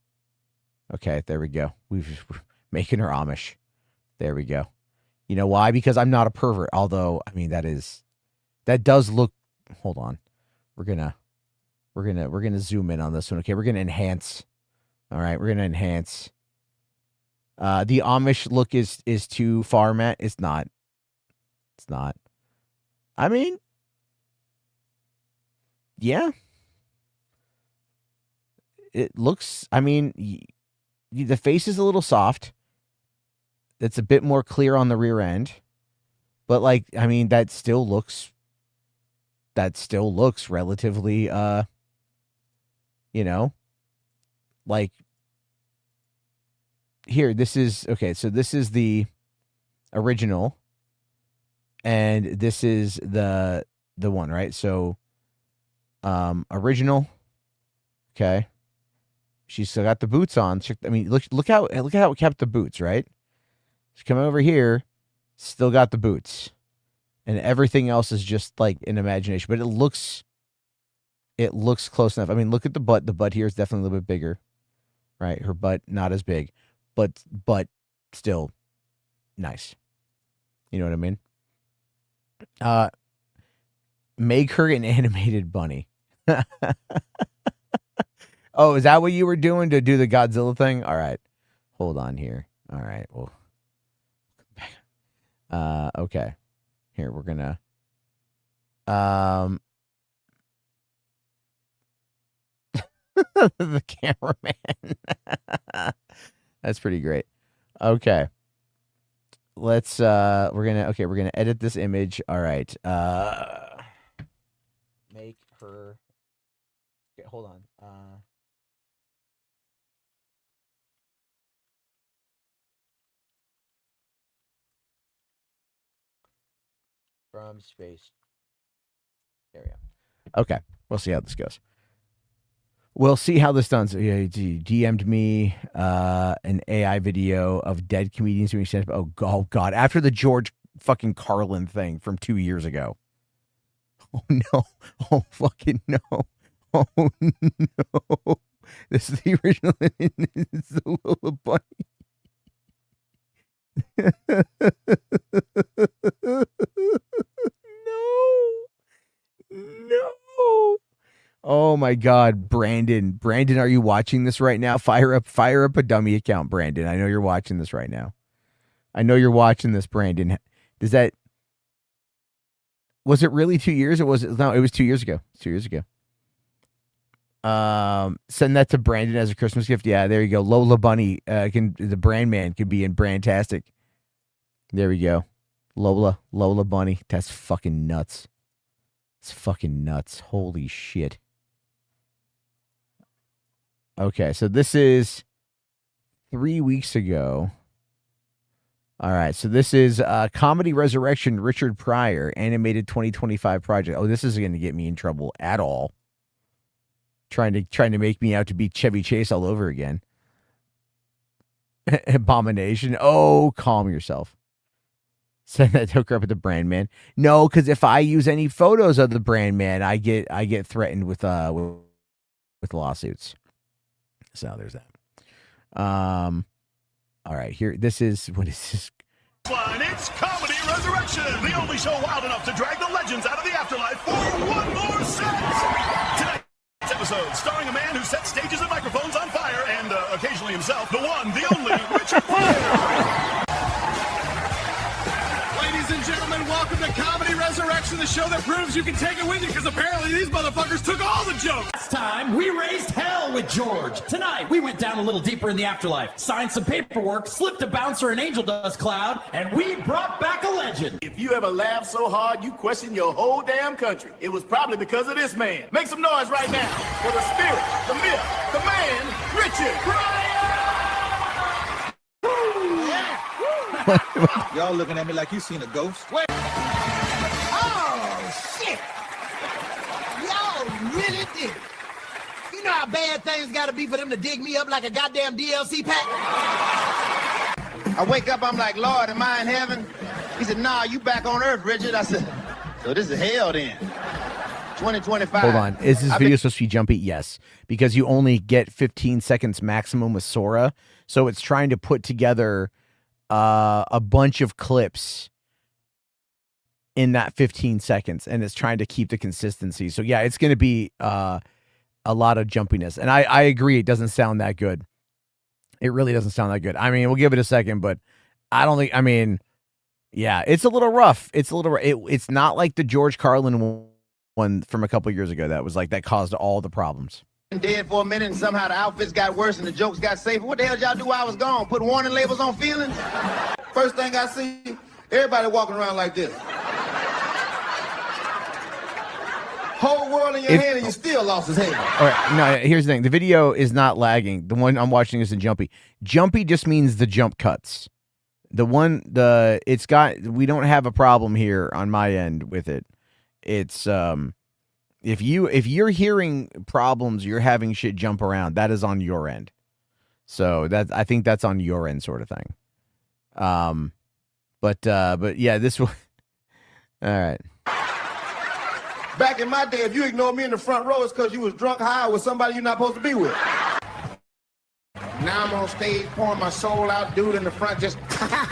Okay, there we go. We're making her Amish. There we go. You know why? Because I'm not a pervert. Although, I mean, that does look. Hold on. We're gonna zoom in on this one. Okay, we're gonna enhance. All right, we're gonna enhance. The Amish look is too far, Matt. It's not. It's not. I mean, yeah. It looks. I mean, the face is a little soft. It's a bit more clear on the rear end, but like, I mean, that still looks relatively, you know, like here, this is, okay. So this is the original and this is the one, right? So, original. Okay. She's still got the boots on. I mean, look how it kept the boots, right? She's coming over here, still got the boots. And everything else is just like an imagination. But it looks close enough. I mean, look at the butt. The butt here is definitely a little bit bigger. Right? Her butt, not as big. But still nice. You know what I mean? Make her an animated bunny. Oh, is that what you were doing to do the Godzilla thing? All right. Hold on here. All right. Well, okay. Here, we're gonna the cameraman. That's pretty great. Okay. Let's we're gonna edit this image. All right. Make her. Okay, hold on. From space. There we go. Okay. We'll see how this goes. We'll see how this does. Yeah, he DM'd me an AI video of dead comedians doing stand-up. Oh God. After the George fucking Carlin thing from 2 years ago. Oh no. Oh fucking no. Oh no. This is the original. It's the little bunny. No. Oh my God, Brandon, are you watching this right now? Fire up a dummy account, Brandon. I know you're watching this right now. I know you're watching this, Brandon. Was it really 2 years? Or was it? No, it was 2 years ago. 2 years ago. Send that to Brandon as a Christmas gift. Yeah, there you go. Lola Bunny, the brand man could be in Brandtastic. There we go. Lola Bunny. That's fucking nuts. It's fucking nuts. Holy shit. Okay, so this is 3 weeks ago. All right, so this is Comedy Resurrection, Richard Pryor, animated 2025 project. Oh, this isn't going to get me in trouble at all. Trying to make me out to be Chevy Chase all over again. Abomination. Oh, calm yourself. Send that hooker up at the brand man. No, because if I use any photos of the brand man, I get threatened with lawsuits. So there's that. All right, here. This is what is this? It's Comedy Resurrection, the only show wild enough to drag the legends out of the afterlife for one more set. Tonight's episode, starring a man who sets stages and microphones on fire, and occasionally himself, the one, the only, Richard Pryor. Ladies and gentlemen, welcome to Comedy Resurrection, the show that proves you can take it with you, because apparently these motherfuckers took all the jokes. Last time, we raised hell with George. Tonight, we went down a little deeper in the afterlife, signed some paperwork, slipped a bouncer an angel dust cloud, and we brought back a legend. If you ever laughed so hard you question your whole damn country, it was probably because of this man. Make some noise right now for the spirit, the myth, the man, Richard Pryor! Y'all looking at me like you seen a ghost? Wait. Oh, shit. Y'all really did it. You know how bad things gotta be for them to dig me up like a goddamn DLC pack? I wake up, I'm like, Lord, am I in heaven? He said, nah, you back on earth, Richard. I said, so this is hell then. 2025. Hold on. Is this video supposed to be jumpy? Yes. Because you only get 15 seconds maximum with Sora. So it's trying to put together a bunch of clips in that 15 seconds, and it's trying to keep the consistency. So yeah, it's going to be a lot of jumpiness, and I agree, it doesn't sound that good. It really doesn't sound that good. I mean, we'll give it a second, but I don't think, I mean, yeah, it's a little rough. It's it's not like the George Carlin one from a couple years ago that was like, that caused all the problems. Dead for a minute, and somehow the outfits got worse and the jokes got safer. What the hell y'all do while I was gone? Put warning labels on feelings? First thing I see, everybody walking around like this. Whole world in your hand and you still lost his head. All right, no, here's the thing. The video is not lagging. The one I'm watching is in jumpy. Jumpy just means the jump cuts. We don't have a problem here on my end with it. It's if you're hearing problems, you're having shit jump around, that is on your end. So I think that's on your end, sort of thing. But yeah, this one. All right. Back in my day, if you ignored me in the front row, it's because you was drunk high with somebody you're not supposed to be with. Now I'm on stage pouring my soul out, dude in the front just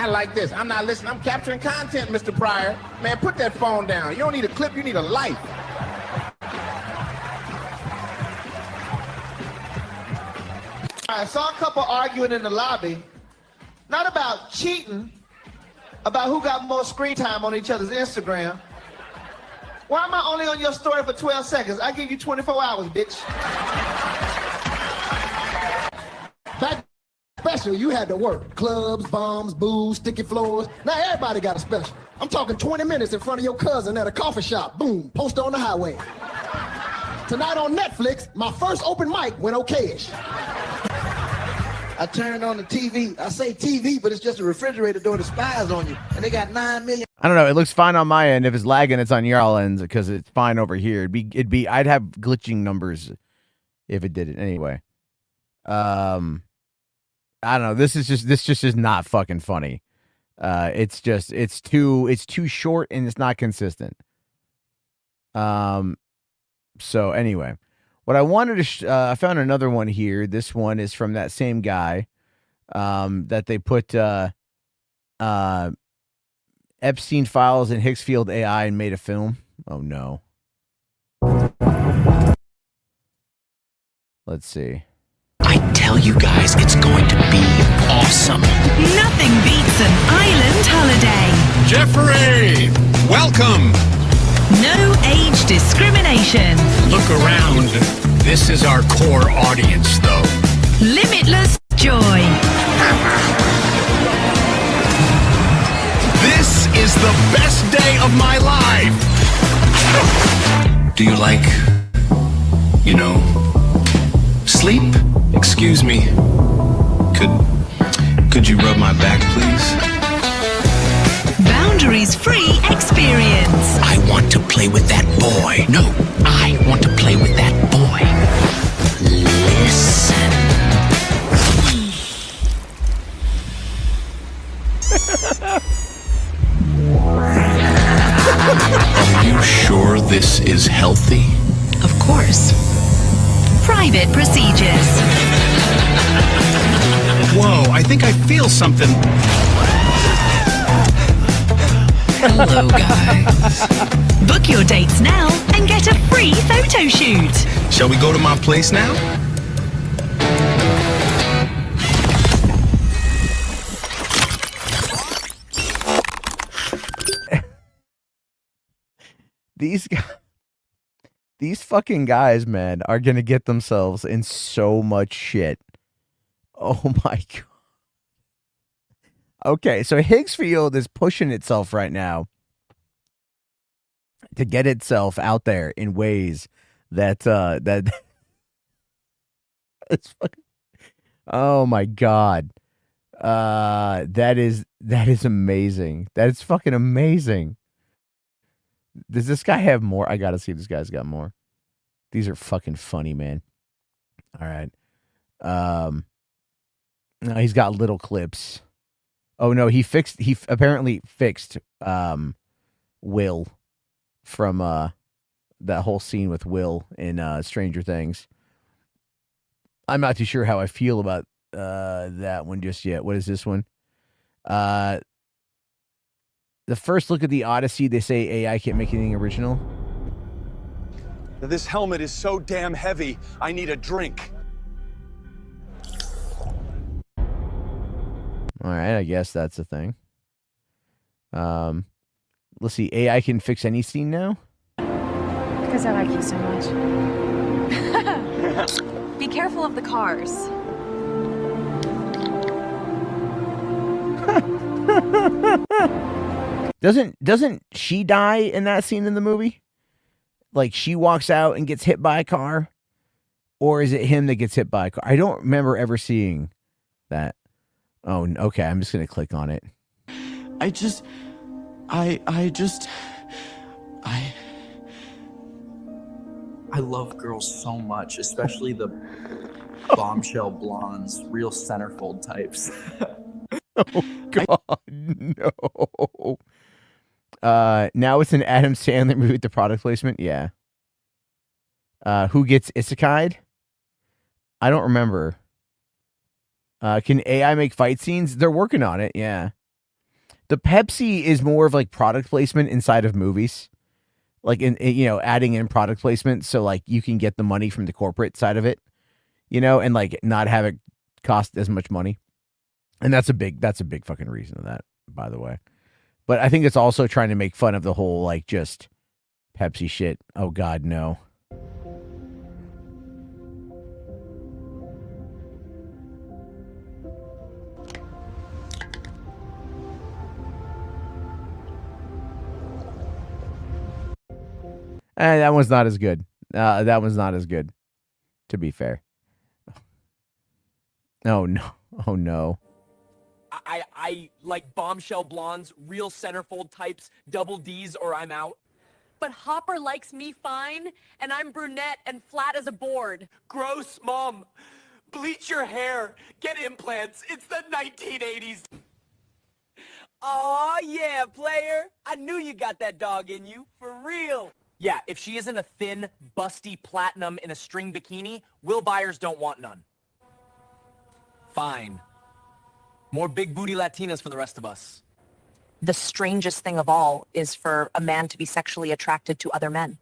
like this. I'm not listening. I'm capturing content, Mr. Pryor. Man, put that phone down. You don't need a clip. You need a life. I saw a couple arguing in the lobby, not about cheating, about who got more screen time on each other's Instagram. Why am I only on your story for 12 seconds? I give you 24 hours, bitch. Back special, you had to work. Clubs, bombs, booze, sticky floors. Now everybody got a special. I'm talking 20 minutes in front of your cousin at a coffee shop. Boom, poster on the highway. Tonight on Netflix, my first open mic went okay-ish. I turned on the TV. I say TV, but it's just a refrigerator door that spies on you. And they got 9 million. I don't know. It looks fine on my end. If it's lagging, it's on your all ends because it's fine over here. I'd have glitching numbers if it did it anyway. I don't know. This just is not fucking funny. It's too short and it's not consistent. So anyway. What I wanted to, I found another one here. This one is from that same guy that they put Epstein files in Hicksfield AI and made a film. Oh, no. Let's see. I tell you guys, it's going to be awesome. Nothing beats an island holiday. Jeffrey, welcome. No age discrimination. Look around. This is our core audience, though. Limitless joy. This is the best day of my life. Do you like, sleep? Excuse me. Could you rub my back, please? Boundaries-free experience. I want to play with that boy. No, I want to play with that boy. Listen. Are you sure this is healthy? Of course. Private procedures. Whoa, I think I feel something. Hello, guys. Book your dates now and get a free photo shoot. Shall we go to my place now? These fucking guys, man, are gonna get themselves in so much shit. Oh my god. Okay, so Higgsfield is pushing itself right now to get itself out there in ways that it's fucking, oh my god. That is amazing. That is fucking amazing. Does this guy have more? I gotta see if this guy's got more. These are fucking funny, man. All right. No, he's got little clips. Oh no, he apparently fixed Will from that whole scene with Will in Stranger Things. I'm not too sure how I feel about that one just yet. What is this one? The first look at the Odyssey, they say AI can't make anything original. This helmet is so damn heavy, I need a drink. All right, I guess that's a thing. Let's see. AI can fix any scene now? Because I like you so much. Be careful of the cars. Doesn't she die in that scene in the movie? Like she walks out and gets hit by a car? Or is it him that gets hit by a car? I don't remember ever seeing that. Oh, okay. I'm just going to click on it. I love girls so much, especially the bombshell blondes, real centerfold types. Oh, God, no. Now it's an Adam Sandler movie with the product placement? Yeah. Who gets isekai? I don't remember. Can AI make fight scenes? They're working on it, yeah. The Pepsi is more of like product placement inside of movies. Like adding in product placement so like you can get the money from the corporate side of it, and like not have it cost as much money. And that's a big fucking reason of that, by the way. But I think it's also trying to make fun of the whole like just Pepsi shit. Oh God, no. That one's not as good. That one's not as good, to be fair. Oh, no. Oh, no. I like bombshell blondes, real centerfold types, double D's or I'm out. But Hopper likes me fine, and I'm brunette and flat as a board. Gross, Mom. Bleach your hair. Get implants. It's the 1980s. Aw, yeah, player. I knew you got that dog in you. For real. Yeah, if she isn't a thin, busty platinum in a string bikini, Will buyers don't want none. Fine. More big booty Latinas for the rest of us. The strangest thing of all is for a man to be sexually attracted to other men.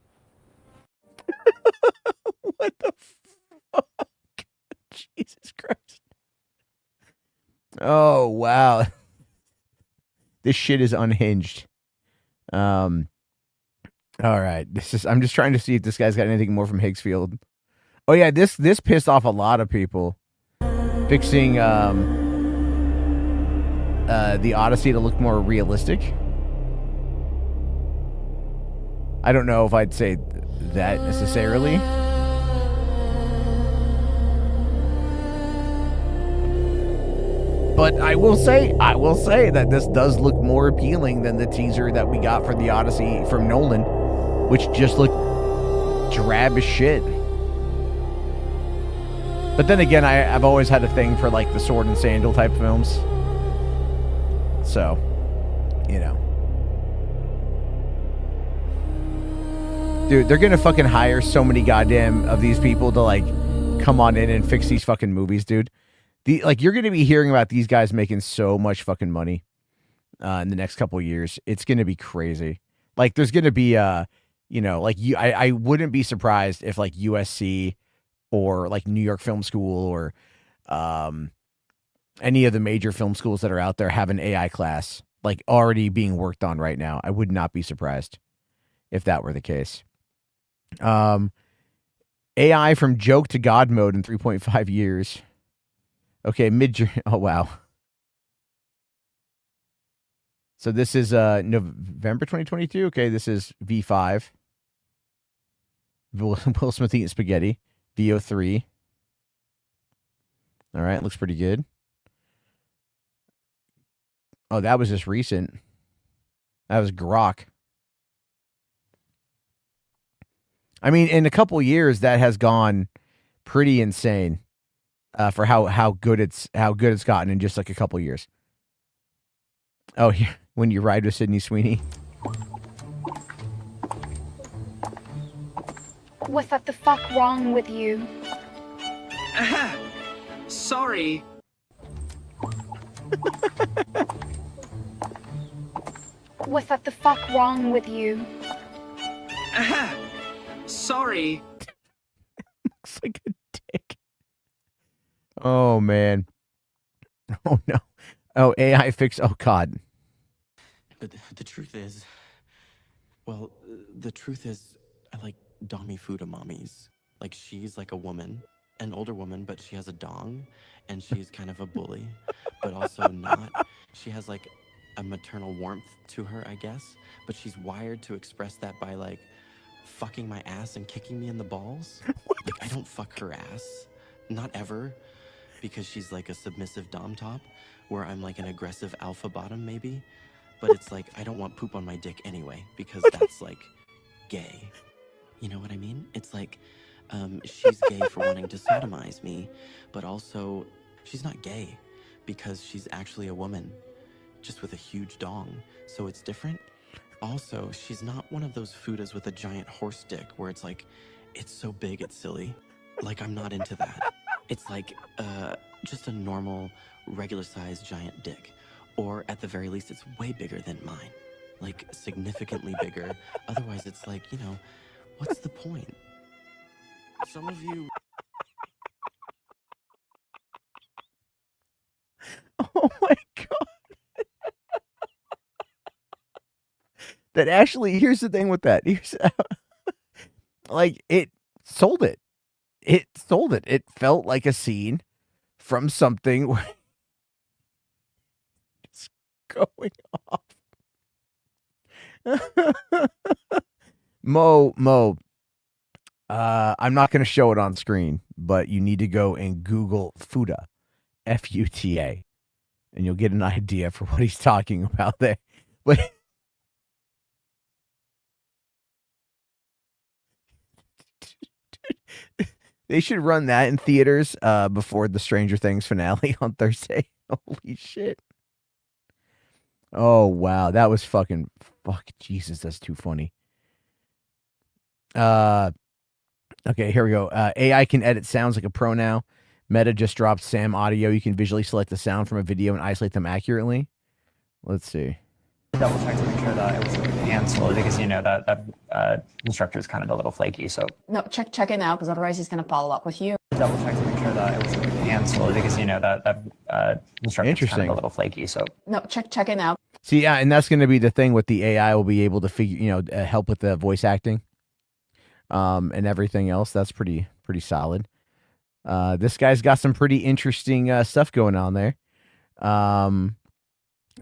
What the fuck? Jesus Christ. Oh, wow. This shit is unhinged. All right. I'm just trying to see if this guy's got anything more from Higgsfield. Oh yeah, this pissed off a lot of people. Fixing the Odyssey to look more realistic. I don't know if I'd say that necessarily. But I will say that this does look more appealing than the teaser that we got for the Odyssey from Nolan, which just looked drab as shit. But then again, I've always had a thing for like the sword and sandal type films. So, you know. Dude, they're gonna fucking hire so many goddamn of these people to like come on in and fix these fucking movies, dude. You're gonna be hearing about these guys making so much fucking money in the next couple of years. It's gonna be crazy. Like, there's gonna be I wouldn't be surprised if like USC or like New York Film School or any of the major film schools that are out there have an AI class like already being worked on right now. I would not be surprised if that were the case. AI from joke to God mode in 3.5 years. Okay, oh wow. So this is November 2022. Okay, this is V5. Will Smith eating spaghetti. VO3. All right, looks pretty good. Oh, that was just recent. That was Grok. I mean, in a couple years, that has gone pretty insane for how good it's gotten in just like a couple years. Oh, here, when you ride with Sydney Sweeney. What the fuck wrong with you? Sorry. What the fuck wrong with you? Sorry. Looks like a dick. Oh man. Oh no. Oh, AI fix. Oh god. But the truth is, well, the truth is, I like Dami Fuda mommies. Like, she's like a woman, an older woman, but she has a dong, and she's kind of a bully, but also not. She has like a maternal warmth to her, I guess, but she's wired to express that by like fucking my ass and kicking me in the balls. Like, I don't fuck her ass, not ever, because she's like a submissive dom top, where I'm like an aggressive alpha bottom maybe, but it's like I don't want poop on my dick anyway, because that's like gay. You know what I mean? It's like she's gay for wanting to sodomize me, but also she's not gay because she's actually a woman, just with a huge dong, so it's different. Also, she's not one of those Fudas with a giant horse dick where it's like, it's so big it's silly. Like, I'm not into that. It's like just a normal, regular-sized giant dick. Or at the very least, it's way bigger than mine. Like, significantly bigger. Otherwise, it's like, you know, what's the point? Some of you... Oh my god. That actually, here's the thing with that. Here's like, it sold it. It sold it. It felt like a scene from something where it's going off. Mo, I'm not going to show it on screen, but you need to go and Google Futa, F-U-T-A, and you'll get an idea for what he's talking about there. But they should run that in theaters before the Stranger Things finale on Thursday. Holy shit. Oh, wow. That was fuck, Jesus, that's too funny. Okay, here we go. AI can edit sounds like a pro now. Meta just dropped Sam Audio. You can visually select the sound from a video and isolate them accurately. Let's see. Double check to make sure that it was canceled, because you know that instructor is kind of a little flaky. So No, check it now, because otherwise he's going to follow up with you. double check to make sure that it was canceled, because you know that instructor is kind of a little flaky. So No, check it now. See, yeah, and that's going to be the thing with the AI. Will be able to figure, help with the voice acting, and everything else. That's pretty pretty solid. This guy's got some pretty interesting stuff going on there. I don't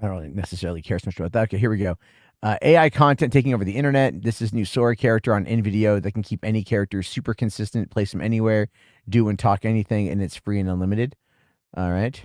really necessarily care so much about that. Okay, here we go. AI content taking over the internet. This is new Sora character on InVideo that can keep any character super consistent, place them anywhere, do and talk anything, and it's free and unlimited. All right.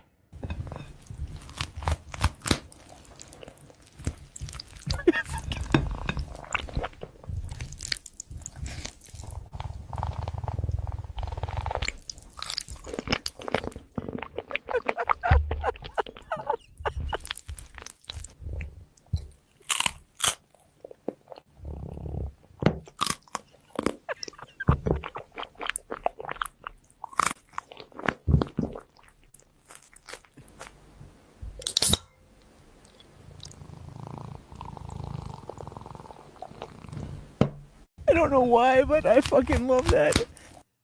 I don't know why, but I fucking love that.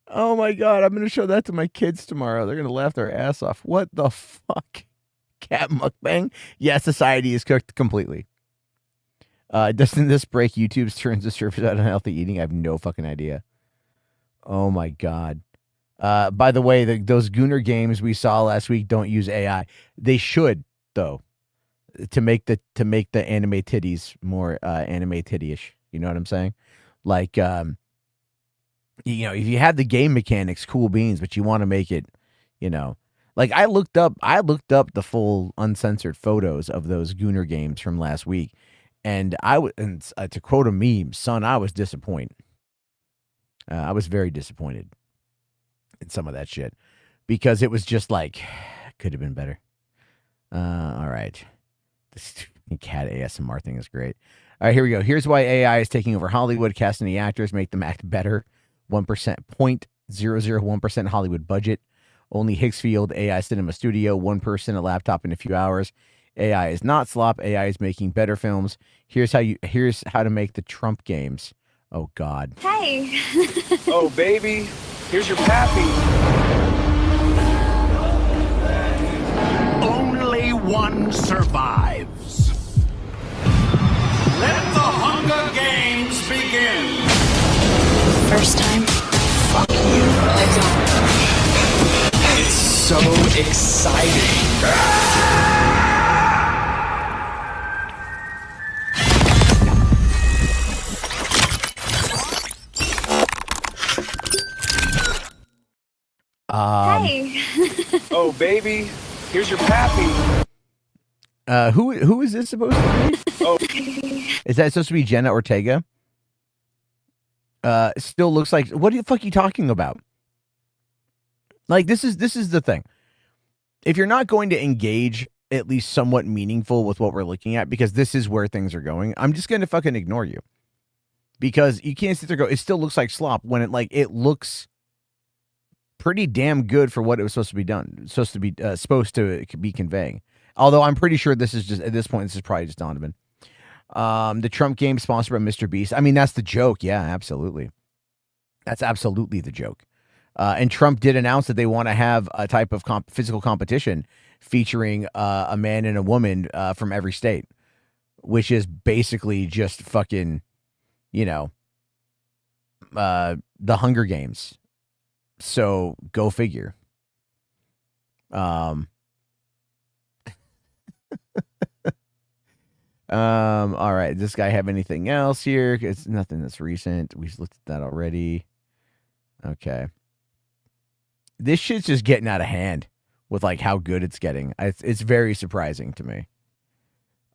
Oh my god, I'm gonna show that to my kids tomorrow. They're gonna laugh their ass off. What the fuck? Cat mukbang? Yeah, society is cooked completely. Doesn't this break YouTube's turns to surface out unhealthy eating? I have no fucking idea. Oh my god. By the way, those Gooner games we saw last week don't use AI. They should, though, to make the anime titties more anime titty-ish. You know what I'm saying? Like, you know, if you have the game mechanics, cool beans, but you want to make it, you know, like I looked up the full uncensored photos of those Gooner games from last week, and to quote a meme, son, I was disappointed. I was very disappointed in some of that shit because it was just like could have been better. All right, this cat ASMR thing is great. All right, here we go. Here's why AI is taking over Hollywood. Casting the actors, make them act better. 0.001% Hollywood budget. Only Hicksfield AI Cinema Studio. 1 person, a laptop in a few hours. AI is not slop. AI is making better films. Here's how to make the Trump games. Oh God. Hey. Oh baby, here's your pappy. Only one survives. Let the Hunger Games begin. First time. Fuck you. It's so exciting. Hey. Oh baby, here's your pappy. Who is this supposed to be? Oh. Is that supposed to be Jenna Ortega? Still looks like. What the fuck are you talking about? Like this is the thing. If you're not going to engage at least somewhat meaningful with what we're looking at, because this is where things are going, I'm just going to fucking ignore you. Because you can't sit there and go, it still looks like slop when it looks pretty damn good for what it was supposed to be conveying. Although I'm pretty sure this is just, at this point, this is probably just Donovan. The Trump game sponsored by Mr. Beast. I mean, that's the joke. Yeah, absolutely. That's absolutely the joke. And Trump did announce that they want to have a type of physical competition featuring a man and a woman from every state, which is basically just fucking, you know, the Hunger Games. So go figure. All right. Does this guy have anything else here? It's nothing that's recent. We looked at that already. Okay. This shit's just getting out of hand with like how good it's getting. It's very surprising to me.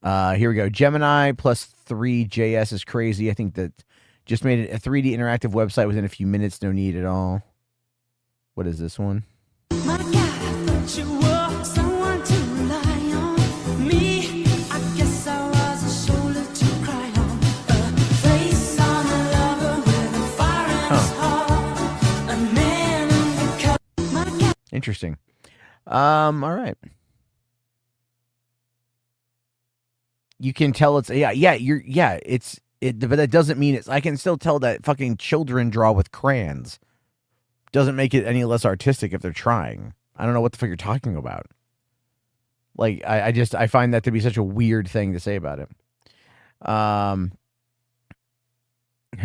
Here we go. Gemini plus 3JS is crazy. I think that just made it a 3D interactive website within a few minutes. No need at all. What is this one? My God, I thought you were someone to rely on. Me, I guess I was a shoulder to cry on. A face on a lover with a fire in his heart. A man in the cup. My God. Interesting. All right. You can tell it's but that doesn't mean I can still tell that fucking children draw with crayons. Doesn't make it any less artistic if they're trying. I don't know what the fuck you're talking about. Like, I find that to be such a weird thing to say about it.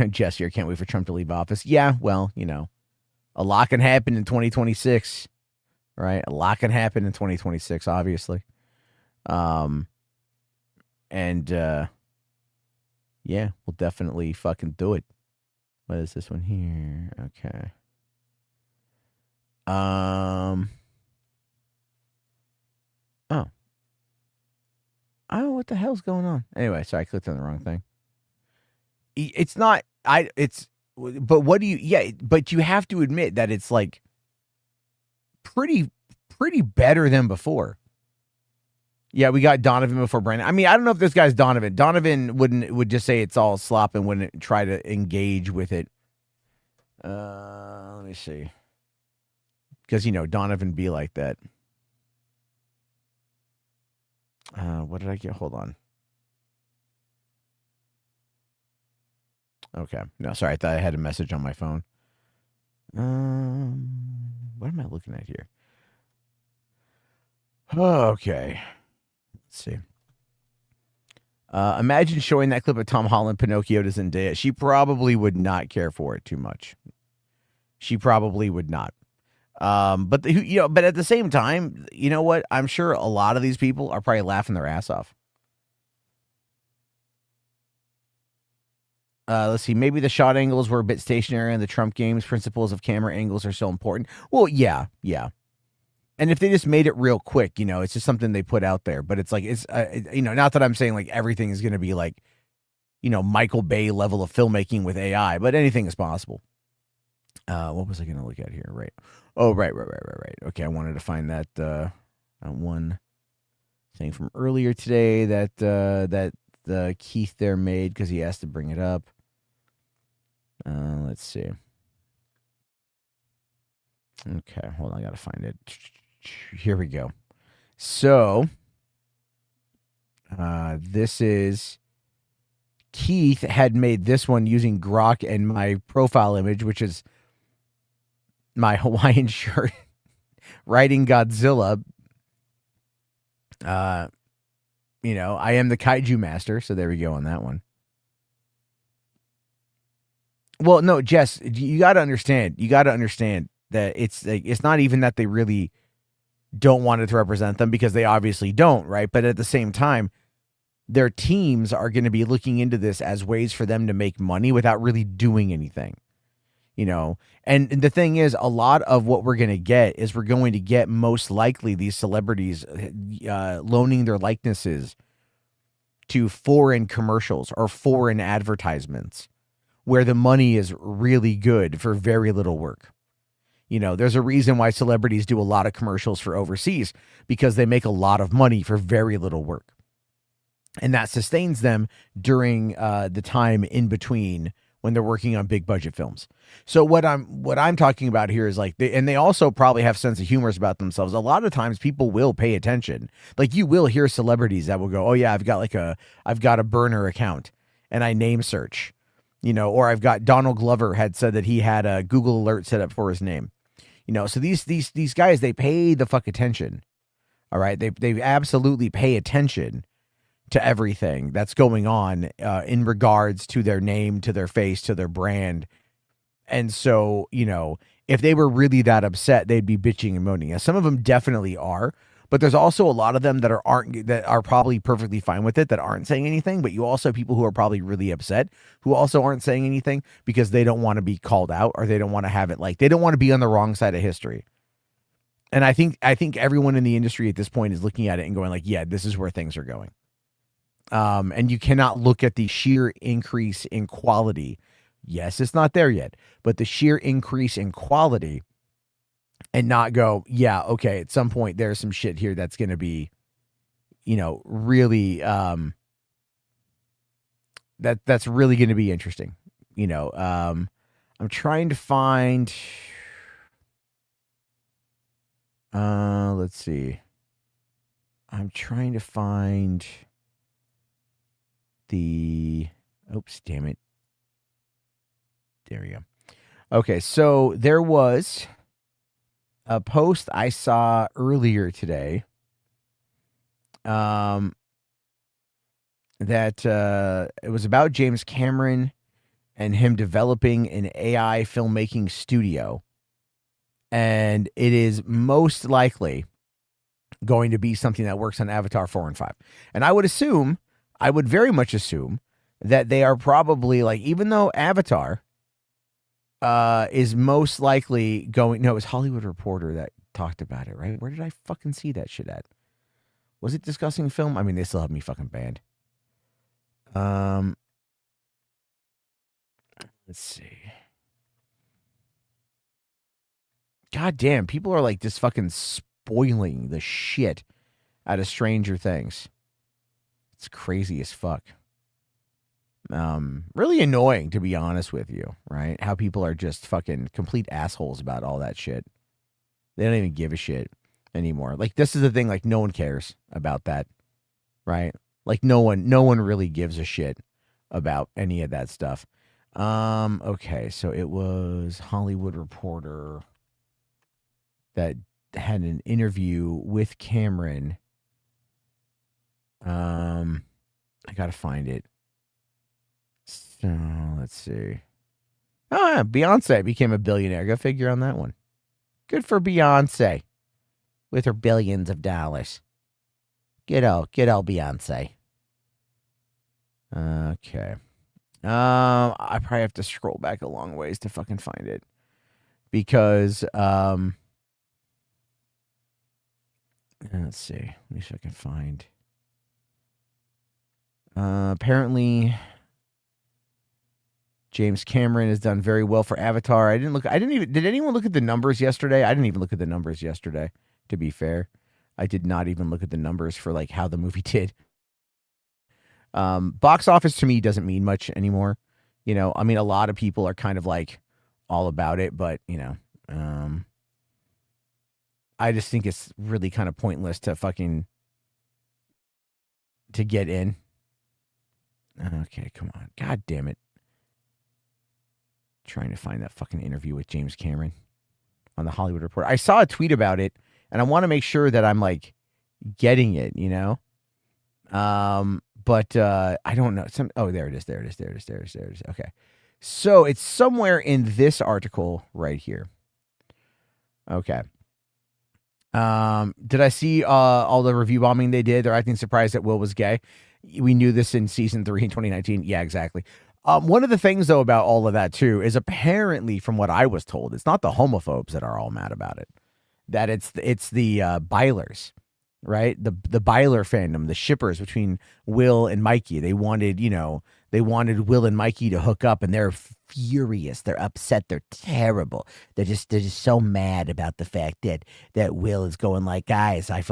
Jess here, can't wait for Trump to leave office. Yeah, well, you know, A lot can happen in 2026, right? A lot can happen in 2026, obviously. And yeah, we'll definitely fucking do it. What is this one here? Okay. Oh. Oh, what the hell's going on? Anyway, sorry, I clicked on the wrong thing. It's not, but what do you, yeah, but you have to admit that it's like pretty better than before. Yeah, we got Donovan before Brandon. I mean, I don't know if this guy's Donovan. Donovan would just say it's all slop and wouldn't try to engage with it. Let me see. Because, Donovan be like that. What did I get? Hold on. Okay. No, sorry. I thought I had a message on my phone. What am I looking at here? Okay. Let's see. Imagine showing that clip of Tom Holland Pinocchio to Zendaya. She probably would not care for it too much. She probably would not. But but at the same time, you know what? I'm sure a lot of these people are probably laughing their ass off. Let's see. Maybe the shot angles were a bit stationary, and the Trump game's principles of camera angles are so important. Well, yeah. And if they just made it real quick, it's just something they put out there. But it's like, it's, not that I'm saying like everything is going to be like, Michael Bay level of filmmaking with AI, but anything is possible. What was I going to look at here? Right. Oh, right. Okay. I wanted to find that one thing from earlier today that Keith there made because he asked to bring it up. Let's see. Okay. Hold on. I got to find it. Here we go. So, this is Keith had made this one using Grok and my profile image, which is my Hawaiian shirt, writing Godzilla. I am the kaiju master, so there we go on that one. Well, no, Jess, you got to understand. You got to understand that it's not even that they really don't want it to represent them, because they obviously don't, right? But at the same time, their teams are going to be looking into this as ways for them to make money without really doing anything, And the thing is, a lot of what we're going to get is we're going to get most likely these celebrities loaning their likenesses to foreign commercials or foreign advertisements where the money is really good for very little work. There's a reason why celebrities do a lot of commercials for overseas, because they make a lot of money for very little work. And that sustains them during the time in between when they're working on big budget films. So what I'm talking about here is like, they also probably have sense of humor about themselves. A lot of times people will pay attention. Like, you will hear celebrities that will go, oh yeah, I've got a burner account and I name search, or I've got Donald Glover had said that he had a Google alert set up for his name. So these guys, they pay the fuck attention. All right. They absolutely pay attention to everything that's going on in regards to their name, to their face, to their brand. And so, if they were really that upset, they'd be bitching and moaning. Now, some of them definitely are, but there's also a lot of them that are probably perfectly fine with it, that aren't saying anything. But you also have people who are probably really upset who also aren't saying anything because they don't want to be called out, or they don't want to have it, like, they don't want to be on the wrong side of history. And I think everyone in the industry at this point is looking at it and going like, yeah, this is where things are going. And you cannot look at the sheer increase in quality. Yes, it's not there yet, but the sheer increase in quality and not go, yeah, okay, at some point there's some shit here that's going to be, really, that's really going to be interesting. I'm trying to find, let's see. I'm trying to find oops, damn it. There we go. Okay, so there was a post I saw earlier today that it was about James Cameron and him developing an AI filmmaking studio And it is most likely going to be something that works on Avatar 4 and 5. And I would very much assume that they are probably like, even though Avatar is most likely going, no, it was Hollywood Reporter that talked about it, right? Where did I fucking see that shit at? Was it discussing film? I mean, they still have me fucking banned. Let's see. God damn, people are like just fucking spoiling the shit out of Stranger Things. It's crazy as fuck. Really annoying, to be honest with you, right? How people are just fucking complete assholes about all that shit. They don't even give a shit anymore. Like, this is the thing, like, no one cares about that, right? Like, no one really gives a shit about any of that stuff. Okay, so it was Hollywood Reporter that had an interview with Cameron. I gotta find it. So let's see. Oh yeah, Beyonce became a billionaire. Go figure on that one. Good for Beyonce with her billions of dollars. Get out Beyonce. Okay. I probably have to scroll back a long ways to fucking find it because let's see. Let me see if I can find. Apparently, James Cameron has done very well for Avatar. Did anyone look at the numbers yesterday? I didn't even look at the numbers yesterday, to be fair. I did not even look at the numbers for like how the movie did. Box office to me doesn't mean much anymore. You know, I mean, a lot of people are kind of like all about it, but you know, I just think it's really kind of pointless to get in. Okay, come on. God damn it. Trying to find that fucking interview with James Cameron on the Hollywood Reporter. I saw a tweet about it, and I want to make sure that I'm like getting it, you know? But I don't know. There it is. Okay. So it's somewhere in this article right here. Okay. Did I see all the review bombing they did? They're acting surprised that Will was gay. We knew this in season 3 in 2019. Yeah, exactly. One of the things though about all of that too is apparently, from what I was told, it's not the homophobes that are all mad about it. That it's the Bylers, right? The Byler fandom, the shippers between Will and Mikey. They wanted Will and Mikey to hook up, and they're furious. They're upset. They're terrible. They're just so mad about the fact that Will is going like, guys, I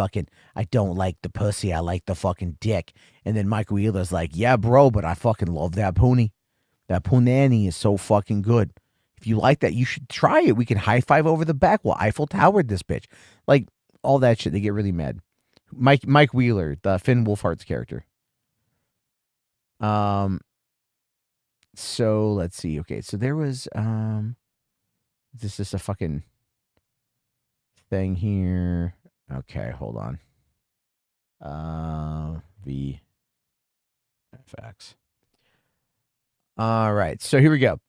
don't like the pussy. I like the fucking dick. And then Mike Wheeler's like, yeah, bro, but I fucking love that poonie. That punani is so fucking good. If you like that, you should try it. We can high five over the back. We'll Eiffel Towered this bitch. Like all that shit. They get really mad. Mike Wheeler, the Finn Wolfhard's character. So let's see. Okay, so there was this is a fucking thing here. Okay, hold on. VFX. All right, so here we go.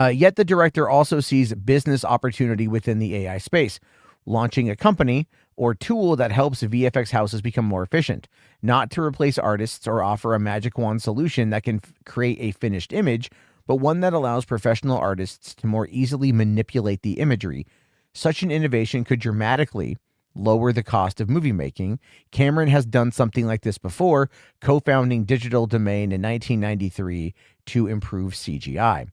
Yet the director also sees business opportunity within the AI space, launching a company or tool that helps VFX houses become more efficient, not to replace artists or offer a magic wand solution that can create a finished image, but one that allows professional artists to more easily manipulate the imagery. Such an innovation could dramatically lower the cost of movie making. Cameron has done something like this before, co-founding Digital Domain in 1993 to improve CGI.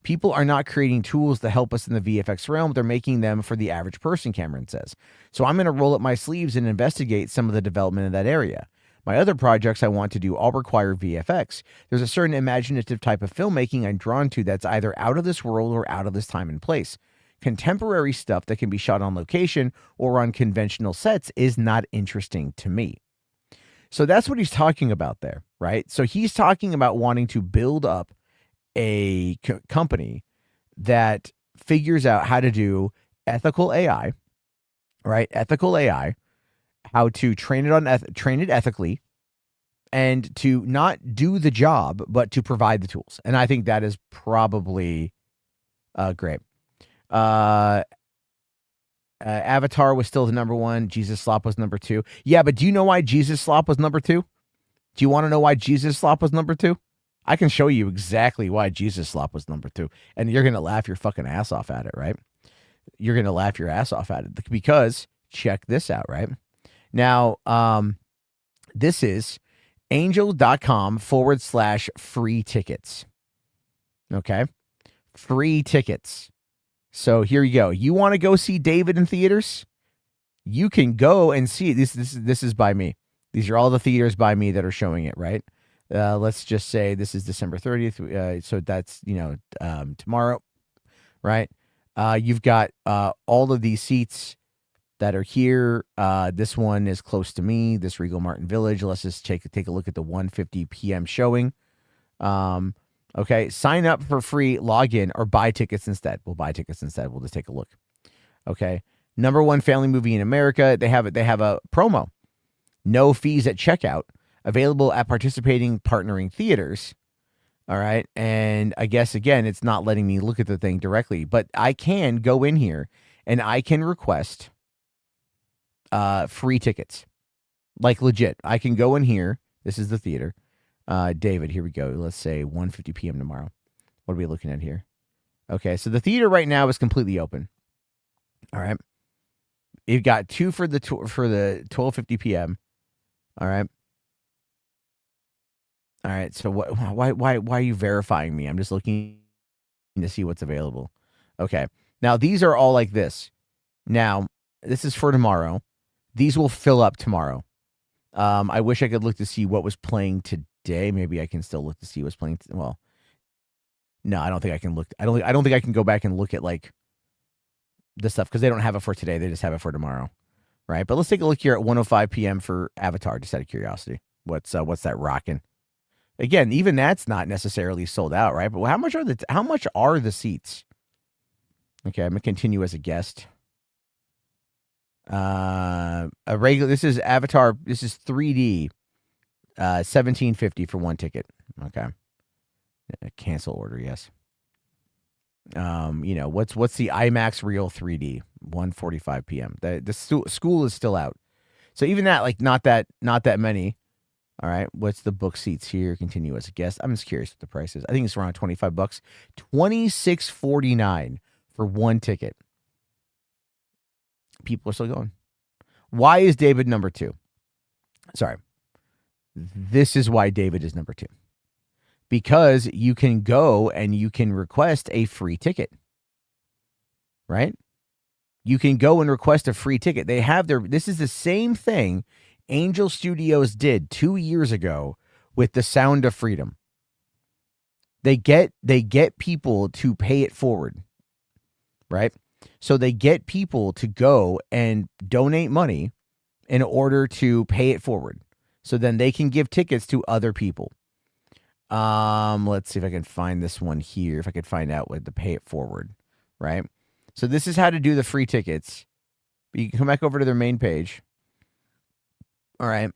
People are not creating tools to help us in the VFX realm. They're making them for the average person, Cameron says. So I'm going to roll up my sleeves and investigate some of the development in that area. My other projects I want to do all require VFX. There's a certain imaginative type of filmmaking I'm drawn to that's either out of this world or out of this time and place. Contemporary stuff that can be shot on location or on conventional sets is not interesting to me. So that's what he's talking about there, right? So he's talking about wanting to build up a company that figures out how to do ethical AI, right? Ethical AI, how to train it ethically, and to not do the job, but to provide the tools. And I think that is probably great. Avatar was still the number one. Jesus Slop was number two. Yeah, but do you know why Jesus Slop was number two? Do you want to know why Jesus Slop was number two? I can show you exactly why Jesus Slop was number two. And you're going to laugh your fucking ass off at it, right? You're going to laugh your ass off at it because check this out, right? Now, this is angel.com/free tickets. Okay. Free tickets. So here you go. You want to go see David in theaters? You can go and see it. This is by me. These are all the theaters by me that are showing it, right? Let's just say this is December 30th. So that's, tomorrow, right? You've got all of these seats that are here. This one is close to me, this Regal Martin Village. Let's just take a look at the 1:50 p.m. showing. Okay, sign up for free, log in, or buy tickets instead. We'll buy tickets instead. We'll just take a look. Okay, number one family movie in America. They have a promo. No fees at checkout. Available at participating partnering theaters. All right, and I guess again, it's not letting me look at the thing directly, but I can go in here and I can request free tickets, like legit. I can go in here. This is the theater. David, here we go. Let's say 1:50 p.m. tomorrow. What are we looking at here? Okay, so the theater right now is completely open. All right, you've got two for the 12:50 p.m. All right. All right. So why are you verifying me? I'm just looking to see what's available. Okay. Now these are all like this. Now this is for tomorrow. These will fill up tomorrow. I wish I could look to see what was playing today. Maybe I can still look to see what's playing. Well, no, I don't think I can look. I don't think I can go back and look at like the stuff because they don't have it for today. They just have it for tomorrow, right? But let's take a look here at 1:05 p.m. for Avatar, just out of curiosity. What's that rocking? Again, even that's not necessarily sold out, right? But how much are the seats? Okay, I'm gonna continue as a guest. This is Avatar. This is 3D. $17.50 for one ticket. Okay. Cancel order. Yes. What's the IMAX Real 3D? 1:45 p.m. The school is still out. So even that, like, not that many. All right. What's the book seats here? Continue as a guest. I'm just curious what the price is. I think it's around $25. $26.49 for one ticket. People are still going. Why is David number two? Sorry. This is why David is number two. Because you can go and you can request a free ticket. Right? You can go and request a free ticket. This is the same thing Angel Studios did 2 years ago with The Sound of Freedom. They get people to pay it forward. Right? So they get people to go and donate money in order to pay it forward. So then they can give tickets to other people. Let's see if I can find this one here. If I could find out what to pay it forward, right? So this is how to do the free tickets. You can come back over to their main page. All right.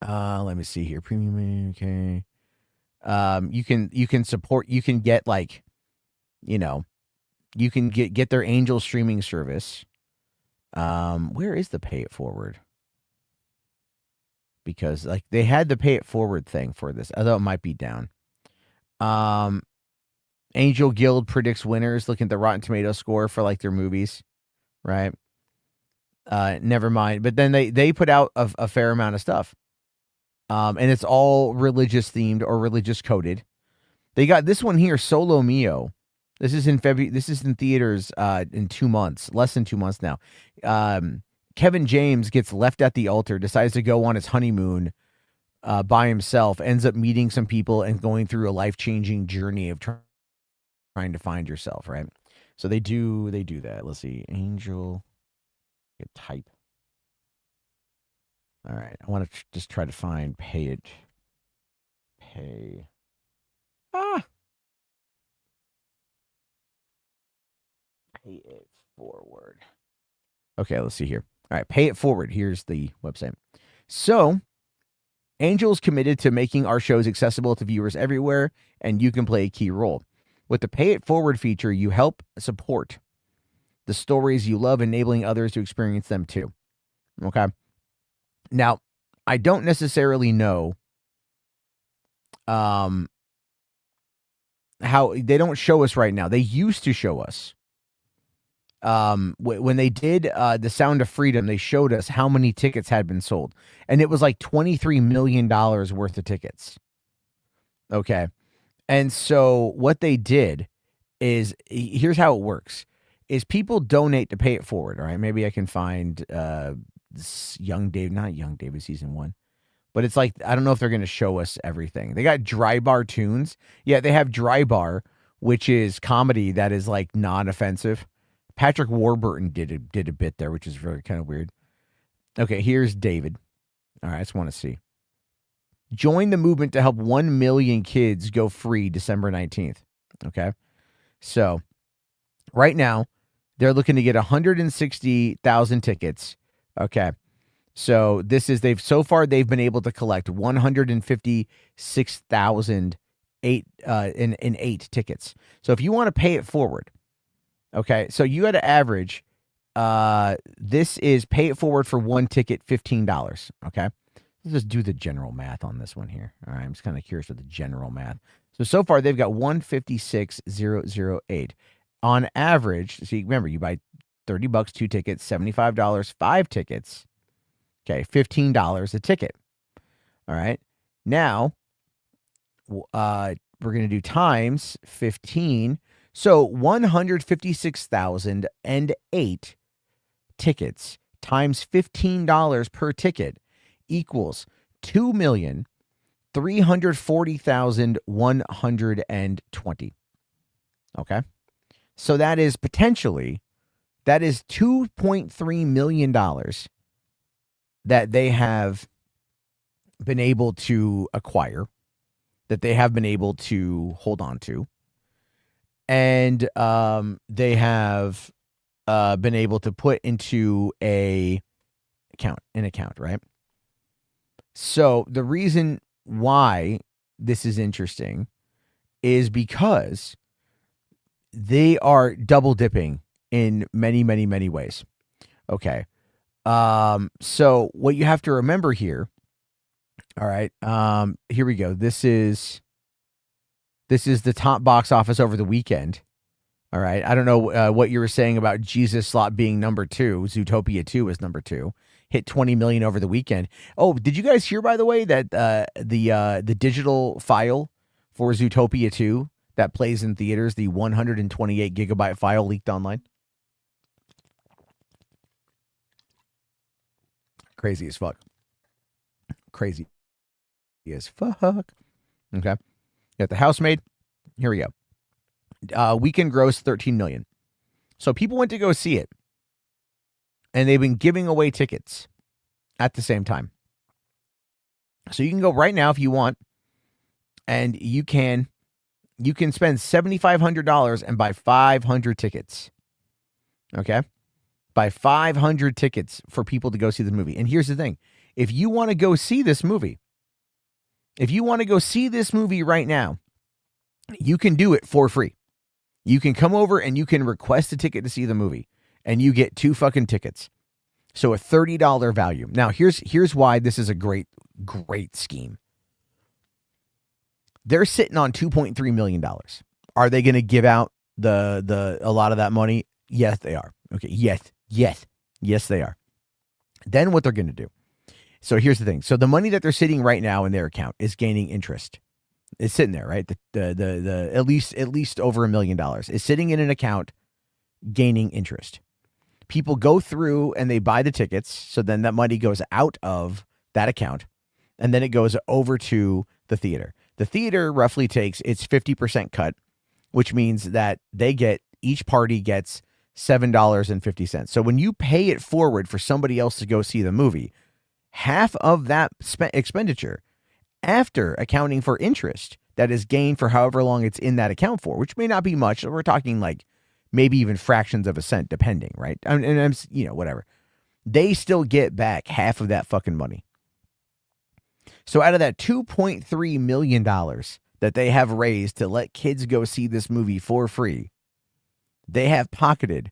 Let me see here. Premium. Okay. You can support. You can get like, you can get their Angel streaming service. Where is the pay it forward? Because like they had the pay it forward thing for this, although it might be down. Angel Guild predicts winners. Looking at the Rotten Tomato score for like their movies, right? Never mind. But then they put out a fair amount of stuff, and it's all religious themed or religious coded. They got this one here, Solo Mio. This is in February. This is in theaters in 2 months, less than 2 months now. Kevin James gets left at the altar, decides to go on his honeymoon by himself, ends up meeting some people and going through a life-changing journey of trying to find yourself, right? So they do that. Let's see. Angel. Type. All right. I want to just try to find pay. Pay it forward. Okay, let's see here. All right, pay it forward. Here's the website. So, Angel's committed to making our shows accessible to viewers everywhere, and you can play a key role. With the pay it forward feature, you help support the stories you love, enabling others to experience them too. Okay. Now, I don't necessarily know how they don't show us right now. They used to show us. When they did the Sound of Freedom, they showed us how many tickets had been sold. And it was like $23 million worth of tickets. Okay. And so what they did is, here's how it works, is people donate to pay it forward. All right. Maybe I can find not Young David season 1. But it's like, I don't know if they're going to show us everything. They got Dry Bar Tunes. Yeah, they have Dry Bar, which is comedy that is like non-offensive. Patrick Warburton did a bit there, which is really kind of weird. Okay, here's David. All right, I just want to see. Join the movement to help 1 million kids go free December 19th. Okay, so right now they're looking to get 160,000 tickets. Okay. So they've been able to collect 156,008 tickets. So if you want to pay it forward, okay, so you got to average. This is pay it forward for one ticket, $15. Okay, let's just do the general math on this one here. All right, I'm just kind of curious with the general math. So far they've got 156,008 on average. See, remember, you buy $30 2 tickets, $75 5 tickets. Okay, $15 a ticket. All right. Now, we're going to do times 15. So 156,008 tickets times $15 per ticket equals 2,340,120. Okay. So that is $2.3 million that they have been able to acquire, that they have been able to hold on to, and they have been able to put into an account, right? So the reason why this is interesting is because they are double dipping in many, many, many ways. Okay. So what you have to remember here, all right, here we go. This is the top box office over the weekend. All right. I don't know what you were saying about Jesus Slot being number 2. Zootopia 2 is number 2. Hit 20 million over the weekend. Oh, did you guys hear, by the way, that the digital file for Zootopia 2 that plays in theaters, the 128 gigabyte file leaked online? Crazy as fuck. Crazy as fuck. Okay. Got The Housemaid. Here we go. Weekend gross 13 million. So people went to go see it. And they've been giving away tickets at the same time. So you can go right now if you want. And you can spend $7,500 and buy 500 tickets. Okay. Buy 500 tickets for people to go see the movie. And here's the thing. If you want to go see this movie, right now, you can do it for free. You can come over and you can request a ticket to see the movie, and you get 2 fucking tickets. So a $30 value. Now, here's why this is a great scheme. They're sitting on $2.3 million. Are they going to give out a lot of that money? Yes, they are. Okay. Yes, they are. Then what they're going to do. So here's the thing. So the money that they're sitting right now in their account is gaining interest. It's sitting there, right? The at least over $1 million is sitting in an account gaining interest. People go through and they buy the tickets. So then that money goes out of that account and then it goes over to the theater. The theater roughly takes its 50% cut, which means that each party gets $7.50. So when you pay it forward for somebody else to go see the movie, half of that expenditure, after accounting for interest that is gained for however long it's in that account for, which may not be much. We're talking like maybe even fractions of a cent, depending, right? And whatever. They still get back half of that fucking money. So out of that $2.3 million that they have raised to let kids go see this movie for free, they have pocketed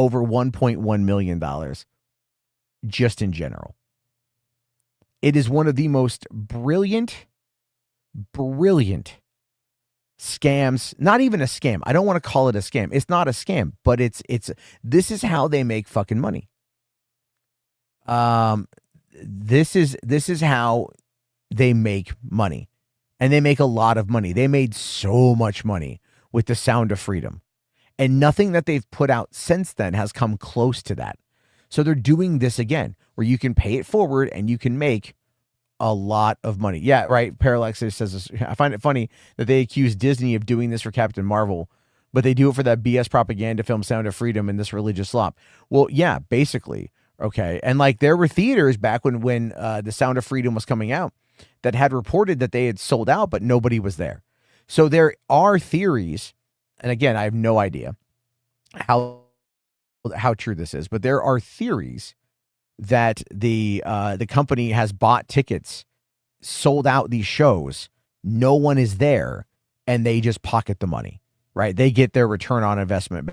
over $1.1 million just in general. It is one of the most brilliant scams. Not even a scam. I don't want to call it a scam. It's not a scam, but this is how they make fucking money. This is how they make money. And they make a lot of money. They made so much money with The Sound of Freedom. And nothing that they've put out since then has come close to that. So they're doing this again, where you can pay it forward and you can make a lot of money. Yeah, right. Parallax says this. I find it funny that they accuse Disney of doing this for Captain Marvel, but they do it for that BS propaganda film Sound of Freedom and this religious slop. Well, yeah, basically. Okay. And like there were theaters back when The Sound of Freedom was coming out that had reported that they had sold out, but nobody was there. So there are theories, and again, I have no idea how true this is, but there are theories that the company has bought tickets, sold out these shows, no one is there, and they just pocket the money, right? They get their return on investment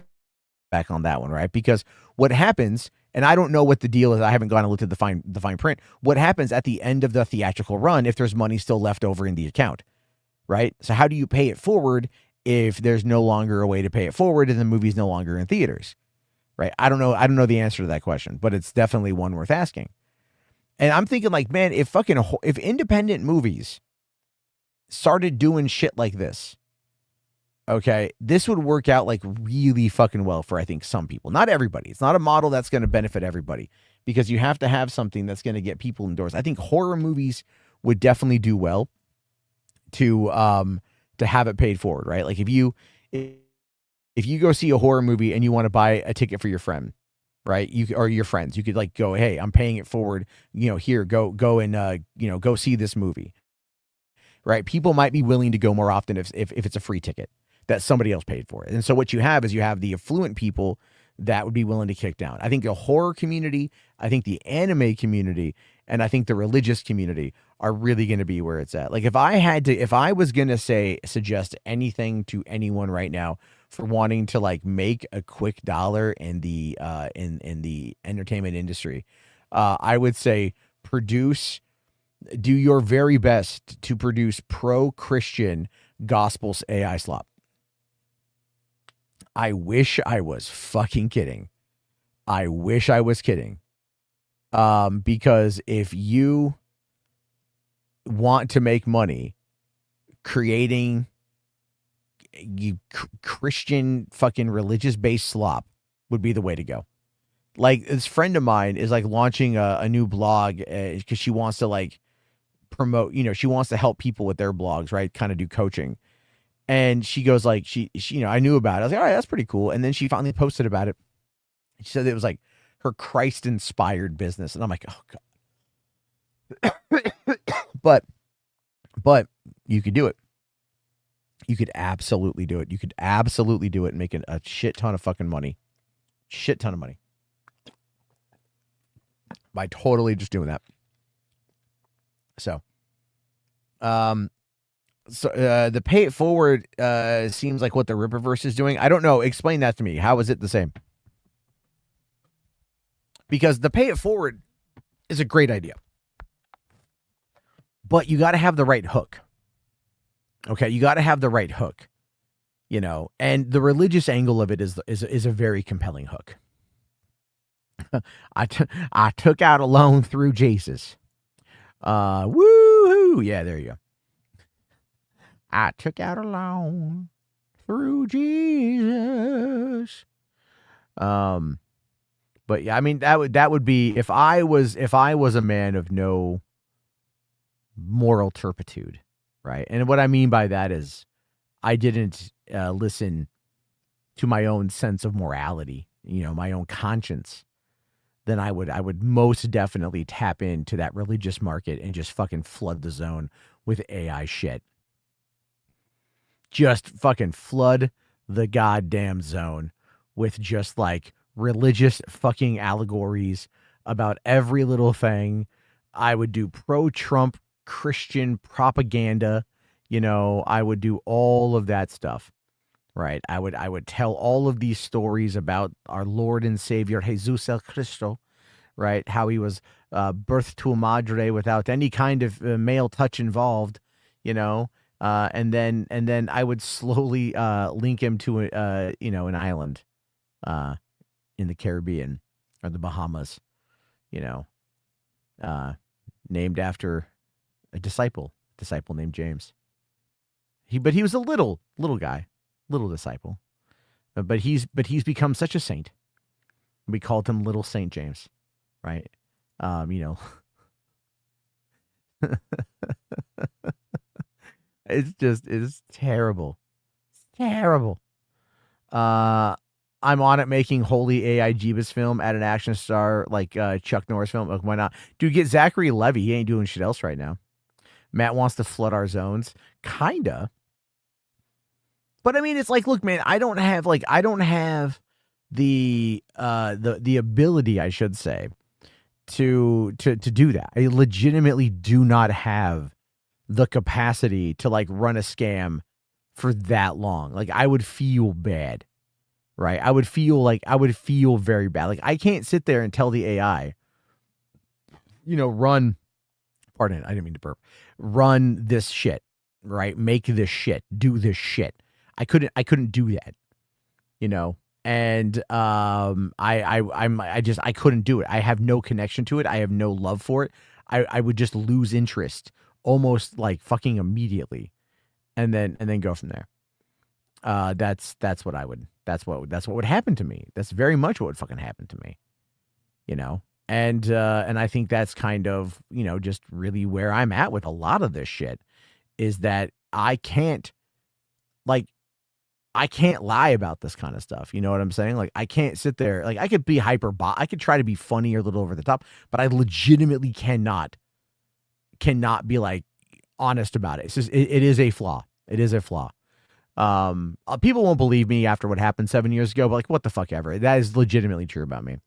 back on that one, right? Because what happens, and I don't know what the deal is, I haven't gone and looked at the fine print. What happens at the end of the theatrical run if there's money still left over in the account, right? So how do you pay it forward if there's no longer a way to pay it forward and the movie's no longer in theaters, right? I don't know the answer to that question, but it's definitely one worth asking. And I'm thinking like, man, if independent movies started doing shit like this, okay, this would work out like really fucking well for, I think, some people. Not everybody. It's not a model that's going to benefit everybody because you have to have something that's going to get people indoors. I think horror movies would definitely do well to have it paid forward, right? Like if you go see a horror movie and you want to buy a ticket for your friend, right? Or your friends, you could like go, hey, I'm paying it forward. Here, go and go see this movie, right? People might be willing to go more often if it's a free ticket that somebody else paid for it. And so what you have is you have the affluent people that would be willing to kick down. I think the horror community, I think the anime community, and I think the religious community are really going to be where it's at. Like if I was going to suggest anything to anyone right now for wanting to like make a quick dollar in the entertainment industry, I would say do your very best to produce pro-Christian gospels AI slop. I wish I was fucking kidding. I wish I was kidding. Because if you want to make money creating Christian fucking religious based slop would be the way to go. Like this friend of mine is like launching a new blog because she wants to like promote, she wants to help people with their blogs, right? Kind of do coaching. And she goes like, she I knew about it. I was like, all right, that's pretty cool. And then she finally posted about it. She said it was like her Christ-inspired business. And I'm like, oh God. But you could do it. You could absolutely do it. You could absolutely do it and make a shit ton of fucking money. Shit ton of money. By totally just doing that. So, the pay it forward seems like what the Rippaverse is doing. I don't know. Explain that to me. How is it the same? Because the pay it forward is a great idea. But you got to have the right hook. Okay, you got to have the right hook. And the religious angle of it is a very compelling hook. I took out a loan through Jesus. Woo-hoo. Yeah, there you go. I took out a loan through Jesus. But yeah, I mean that would be if I was a man of no moral turpitude, right? And what I mean by that is I didn't listen to my own sense of morality, my own conscience. Then I would most definitely tap into that religious market and just fucking flood the zone with AI shit. Just fucking flood the goddamn zone with just like religious fucking allegories about every little thing. I would do pro-Trump Christian propaganda. I would do all of that stuff, right? I would tell all of these stories about our Lord and Savior Jesus el Cristo, right? How he was birthed to a madre without any kind of male touch involved, you know. And then I would slowly link him to an island in the Caribbean or the Bahamas, you know, named after a disciple named James. But he was a little guy, little disciple. But he's become such a saint. We called him Little Saint James, right? It's terrible. It's terrible. I'm on it making holy AI Jeebus film at an action star like Chuck Norris film. Like, why not? Dude, get Zachary Levi. He ain't doing shit else right now. Matt wants to flood our zones. Kinda. But I mean, it's like, look, man, I don't have the ability, I should say, to do that. I legitimately do not have the capacity to like run a scam for that long. Like, I would feel bad, right? I would feel very bad. Like, I can't sit there and tell the AI, run, pardon it, I didn't mean to burp, run this shit, right? Make this shit, do this shit. I couldn't do that, and I couldn't do it. I have no connection to it. I have no love for it. I would just lose interest almost like fucking immediately, and then go from there. That's what would happen to me. That's very much what would fucking happen to me, and I think that's kind of, just really where I'm at with a lot of this shit, is that I can't lie about this kind of stuff. You know what I'm saying? Like, I can't sit there. Like, I could be I could try to be funny or a little over the top, but I legitimately cannot be like honest about it. It's just, it is a flaw. It is a flaw. People won't believe me after what happened 7 years ago, but like, what the fuck ever. That is legitimately true about me.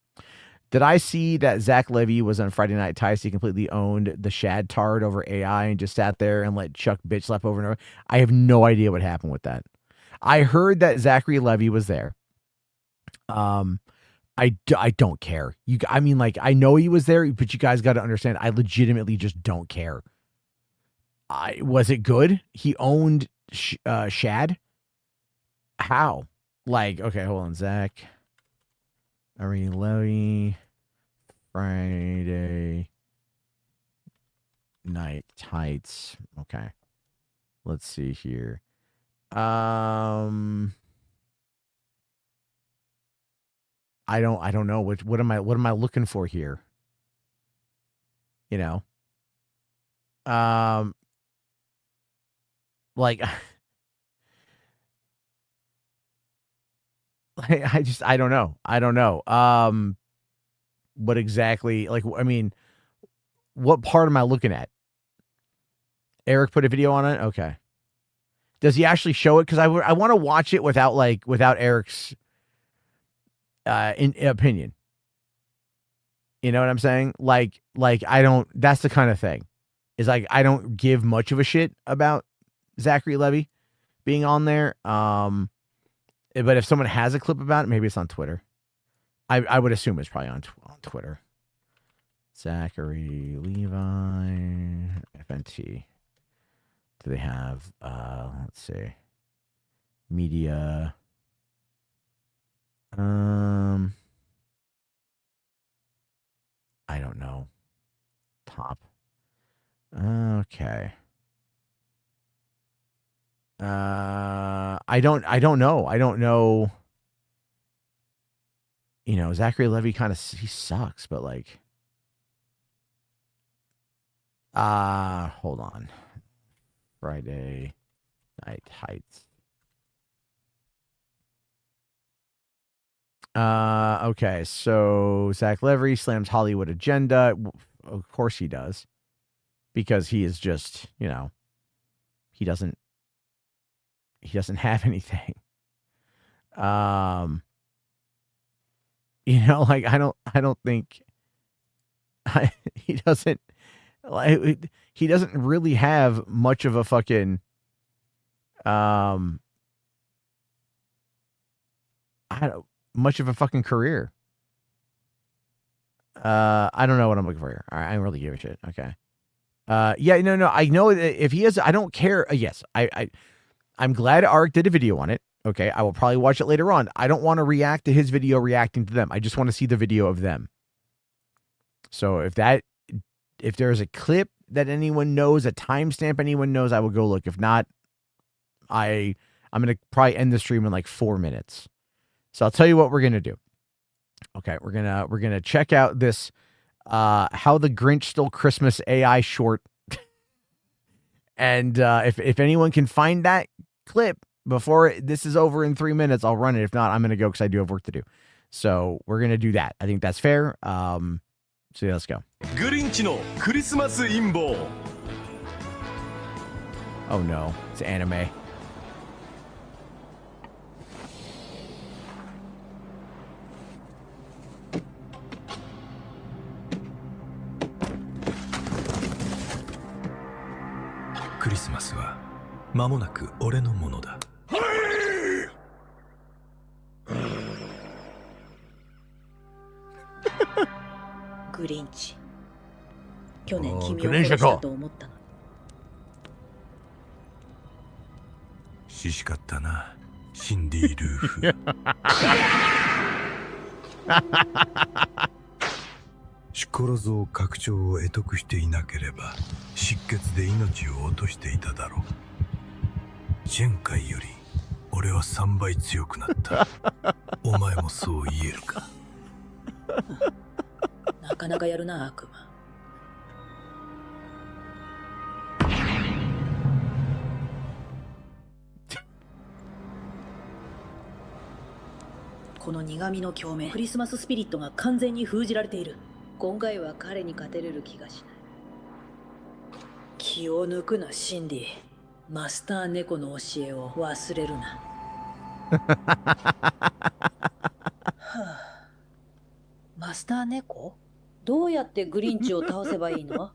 Did I see that Zach Levy was on Friday Night Ties? He completely owned the Shad Tard over AI and just sat there and let Chuck bitch slap over and over. I have no idea what happened with that. I heard that Zachary Levy was there. I don't care. I know he was there, but you guys got to understand, I legitimately just don't care. Was it good? He owned Shad? How? Like, okay, hold on, Zach. Ari Levy, Friday Night Tights. Okay. Let's see here. I don't know what am I looking for here? Like I don't know. What exactly, what part am I looking at? Eric put a video on it? Okay. Does he actually show it? Because I want to watch it without Eric's opinion. You know what I'm saying? Like I don't. That's the kind of thing. Is like, I don't give much of a shit about Zachary Levy being on there. But if someone has a clip about it, maybe it's on Twitter. I would assume it's probably on Twitter. Zachary Levi FNT. Do they have, let's see, media? I don't know. Top. Okay. I don't know. I don't know. Zachary Levy he sucks, but hold on. Friday Night Heights. Okay, so Zach Levy slams Hollywood agenda. Of course he does. Because he is just, he doesn't have anything. I don't think he doesn't really have much of a fucking much of a fucking career. I don't know what I'm looking for here. All right, I don't really give a shit. Okay. Yeah, no. I know that if he has, I don't care. Yes, I'm glad Arik did a video on it. Okay, I will probably watch it later on. I don't want to react to his video reacting to them. I just want to see the video of them. So if there's a clip that anyone knows, a timestamp anyone knows, I will go look. If not, I'm gonna probably end the stream in like 4 minutes. So I'll tell you what we're gonna do. Okay, we're gonna check out this How the Grinch Stole Christmas AI short. And if anyone can find that clip before this is over in 3 minutes, I'll run it. If not, I'm gonna go because I do have work to do. So we're gonna do that. I think that's fair. So yeah, let's go. Oh no, it's anime. Christmas は間もなく俺のものだ。グリンチ。去年君をグリンチか殺したと思ったの。ししかったな、シンディ・ルーフ。シコロゾー拡張を得得していなければ失血で命を落としていただろう。前回より俺は3倍強くなった。お前もそう言えるか？なかなかやるな、悪魔。この苦味の共鳴、クリスマススピリットが完全に封じられている。今回は彼に勝てれる気がしない。気を抜くな、シンディ。マスター猫の教えを忘れるな。はあ、マスター猫？どうやってグリンチを倒せばいいの？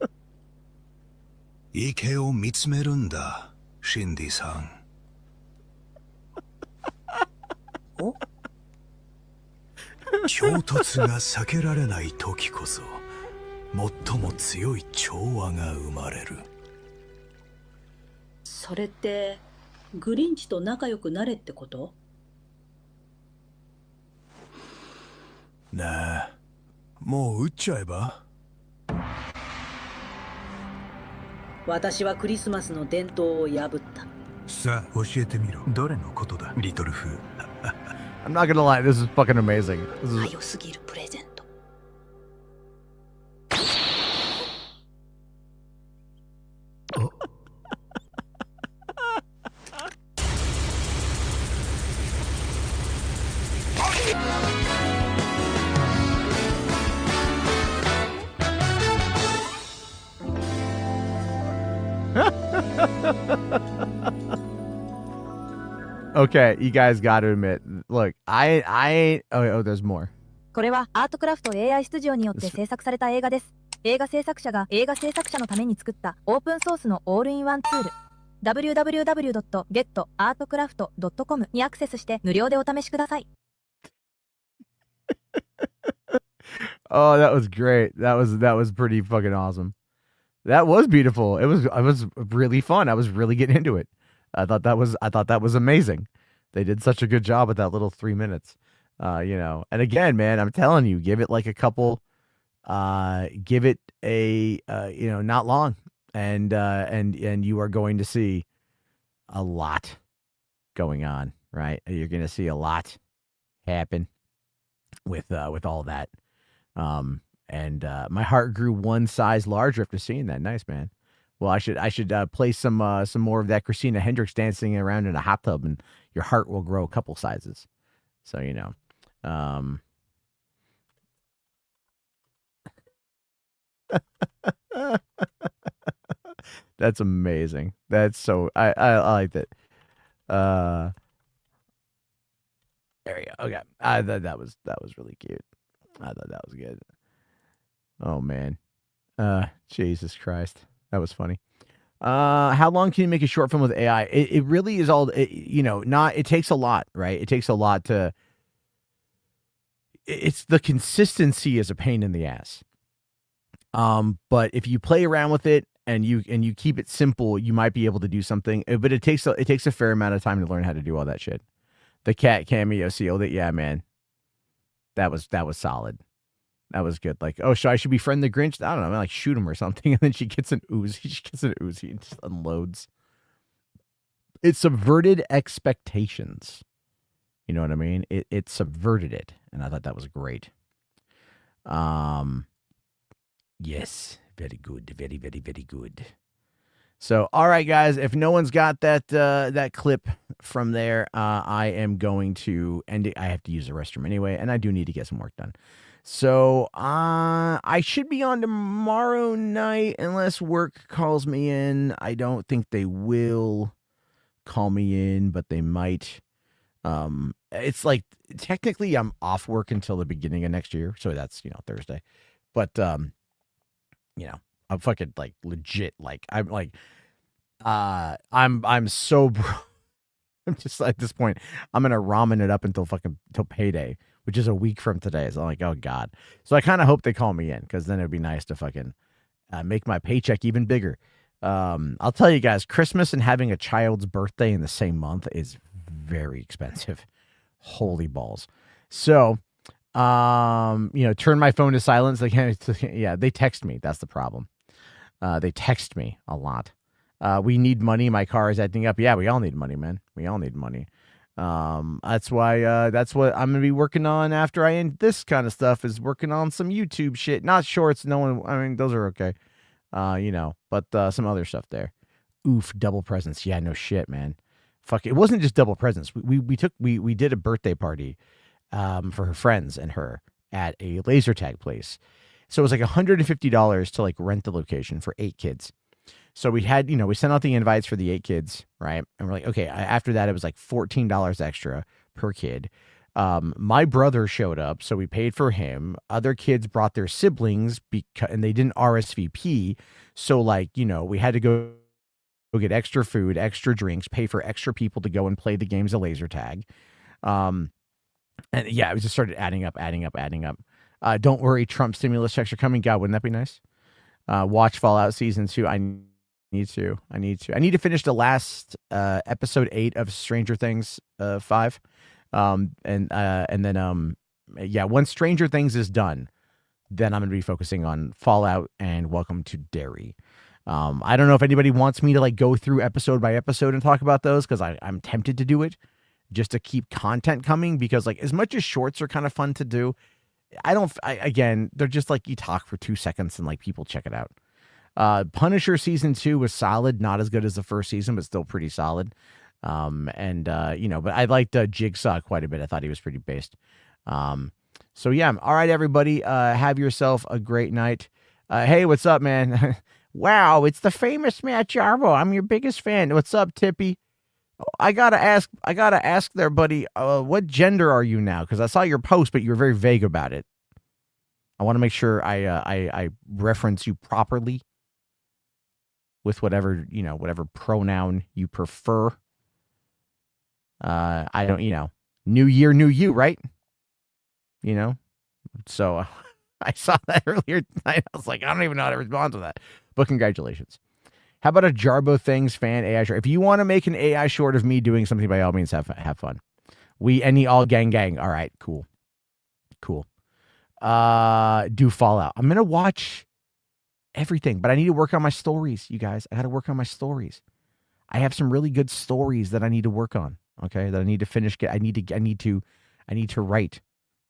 池を見つめるんだ、シンディさん。お？衝突が避けられない時こそ最も強い調和が生まれる。それってグリンチと仲良くなれってこと？なあ、もう撃っちゃえば？私はクリスマスの伝統を破った。さあ教えてみろ。どれのことだ、リトルフ。I'm not gonna lie, this is fucking amazing. This is... 良すぎるプレゼント。Okay, you guys gotta admit, look, oh, there's more. これはアートクラフト AI スタジオによって制作された映画です。映画制作者が映画制作者のために作ったオープンソースのオールインワンツール。www.getartcraft.com にアクセスして無料でお試しください。Oh, that was great. That was pretty fucking awesome. That was beautiful. It was really fun. I was really getting into it. I thought that was amazing. They did such a good job with that little 3 minutes. And again, man, I'm telling you, give it like a couple, give it a, not long, and you are going to see a lot going on, right? You're going to see a lot happen with all that. And my heart grew one size larger after seeing that. Nice, man. Well, I should play some more of that Christina Hendricks dancing around in a hot tub, and your heart will grow a couple sizes. So that's amazing. That's so I like that. There you go. Okay, I thought that was really cute. I thought that was good. Oh man, Jesus Christ. That was funny. How long can you make a short film with AI? It really is all, it takes a lot, right? It takes a lot to it's the consistency is a pain in the ass. But if you play around with it and you keep it simple, you might be able to do something. But it takes a fair amount of time to learn how to do all that shit. The cat cameo sealed it. Yeah, man. That was solid. That was good. Like, oh, I should befriend the Grinch? I don't know, like shoot him or something. And then she gets an Uzi. She gets an Uzi and just unloads. It subverted expectations. You know what I mean? It subverted it. And I thought that was great. Yes. Very good. Very, very, very good. So, all right, guys, if no one's got that clip from there, I am going to end it. I have to use the restroom anyway, and I do need to get some work done. So, I should be on tomorrow night unless work calls me in. I don't think they will call me in, but they might. It's like technically I'm off work until the beginning of next year, so that's, Thursday. But I'm fucking like legit. Like I'm like, I'm so I'm just at this point, I'm gonna ramen it up until payday, which is a week from today. So I'm like, oh God. So I kind of hope they call me in because then it'd be nice to fucking make my paycheck even bigger. I'll tell you guys, Christmas and having a child's birthday in the same month is very expensive. Holy balls. So, turn my phone to silence. They text me. That's the problem. They text me a lot. We need money. My car is acting up. Yeah, we all need money, man. We all need money. That's why, that's what I'm going to be working on after I end this kind of stuff, is working on some YouTube shit, not shorts. Those are okay. But some other stuff there. Oof. Double presents. Yeah, no shit, man. Fuck. It wasn't just double presents. We did a birthday party, for her friends and her at a laser tag place. So it was like $150 to like rent the location for 8 kids. So we had, we sent out the invites for the 8 kids, right? And we're like, okay, after that, it was like $14 extra per kid. My brother showed up, so we paid for him. Other kids brought their siblings and they didn't RSVP. So like, we had to go get extra food, extra drinks, pay for extra people to go and play the games of laser tag. And yeah, it just started adding up. Don't worry, Trump stimulus checks are coming. God, wouldn't that be nice? Watch Fallout Season 2. I need to finish the last episode 8 of Stranger Things 5. And then once Stranger Things is done, then I'm going to be focusing on Fallout and Welcome to Derry. I don't know if anybody wants me to like go through episode by episode and talk about those, because I'm tempted to do it just to keep content coming, because like as much as shorts are kind of fun to do, again, they're just like you talk for 2 seconds and like people check it out. Punisher season 2 was solid, not as good as the first season, but still pretty solid. But I liked Jigsaw quite a bit. I thought he was pretty based. So yeah, all right, everybody, have yourself a great night. Hey, what's up, man? Wow, it's the famous Matt Jarbo. I'm your biggest fan. What's up, Tippy? I gotta ask there, buddy. What gender are you now? Because I saw your post, but you were very vague about it. I want to make sure I reference you properly with whatever pronoun you prefer. I don't, new year, new you, right? So I saw that earlier tonight. I was like, I don't even know how to respond to that. But congratulations. How about a Jarbo Things fan AI short? If you want to make an AI short of me doing something, by all means, have fun. Any all gang. All right, cool. Do Fallout. I'm going to watch everything, but I need to work on my stories, you guys. I got to work on my stories. I have some really good stories that I need to work on. Okay. That I need to finish. I need to write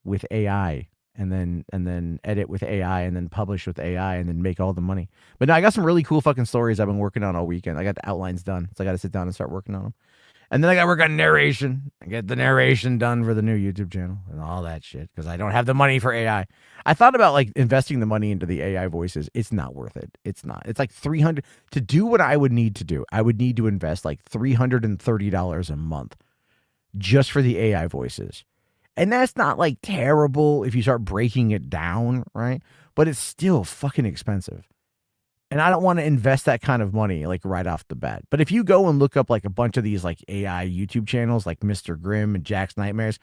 with AI and then edit with AI and then publish with AI and then make all the money. But no, I got some really cool fucking stories I've been working on all weekend. I got the outlines done. So I got to sit down and start working on them. And then I got to work on narration. I get the narration done for the new YouTube channel and all that shit, because I don't have the money for AI. I thought about like investing the money into the AI voices. It's not worth it. It's not. It's like $300 to do what I would need to do. I would need to invest like $330 a month just for the AI voices. And that's not like terrible if you start breaking it down, right? But it's still fucking expensive. And I don't want to invest that kind of money like right off the bat. But if you go and look up like a bunch of these like AI YouTube channels like Mr. Grimm and Jack's Nightmares,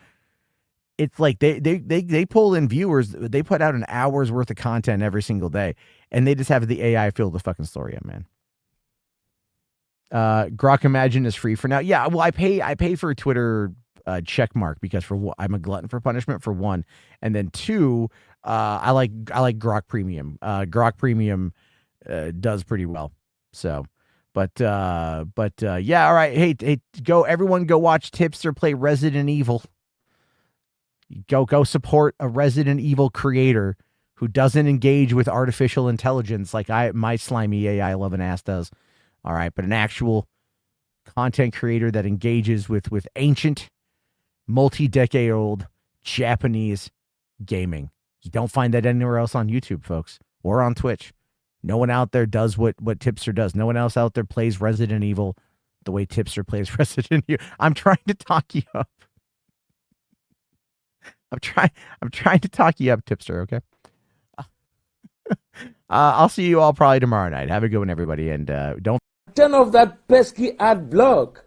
it's like they pull in viewers. They put out an hour's worth of content every single day, and they just have the AI fill the fucking story up, man. Grok Imagine is free for now. Yeah, well, I pay for a Twitter check mark because I'm a glutton for punishment for one, and then two, I like Grok Premium. Grok Premium does pretty well. So, but yeah, all right. Hey, everyone go watch Tipster play Resident Evil. Go support a Resident Evil creator who doesn't engage with artificial intelligence like my slimy AI loving ass does. All right, but an actual content creator that engages with ancient, multi-decade-old Japanese gaming. You don't find that anywhere else on YouTube, folks, or on Twitch. No one out there does what Tipster does. No one else out there plays Resident Evil the way Tipster plays Resident Evil. I'm trying to talk you up. I'm trying to talk you up, Tipster, okay? I'll see you all probably tomorrow night. Have a good one, everybody, and don't Turn off that pesky ad block.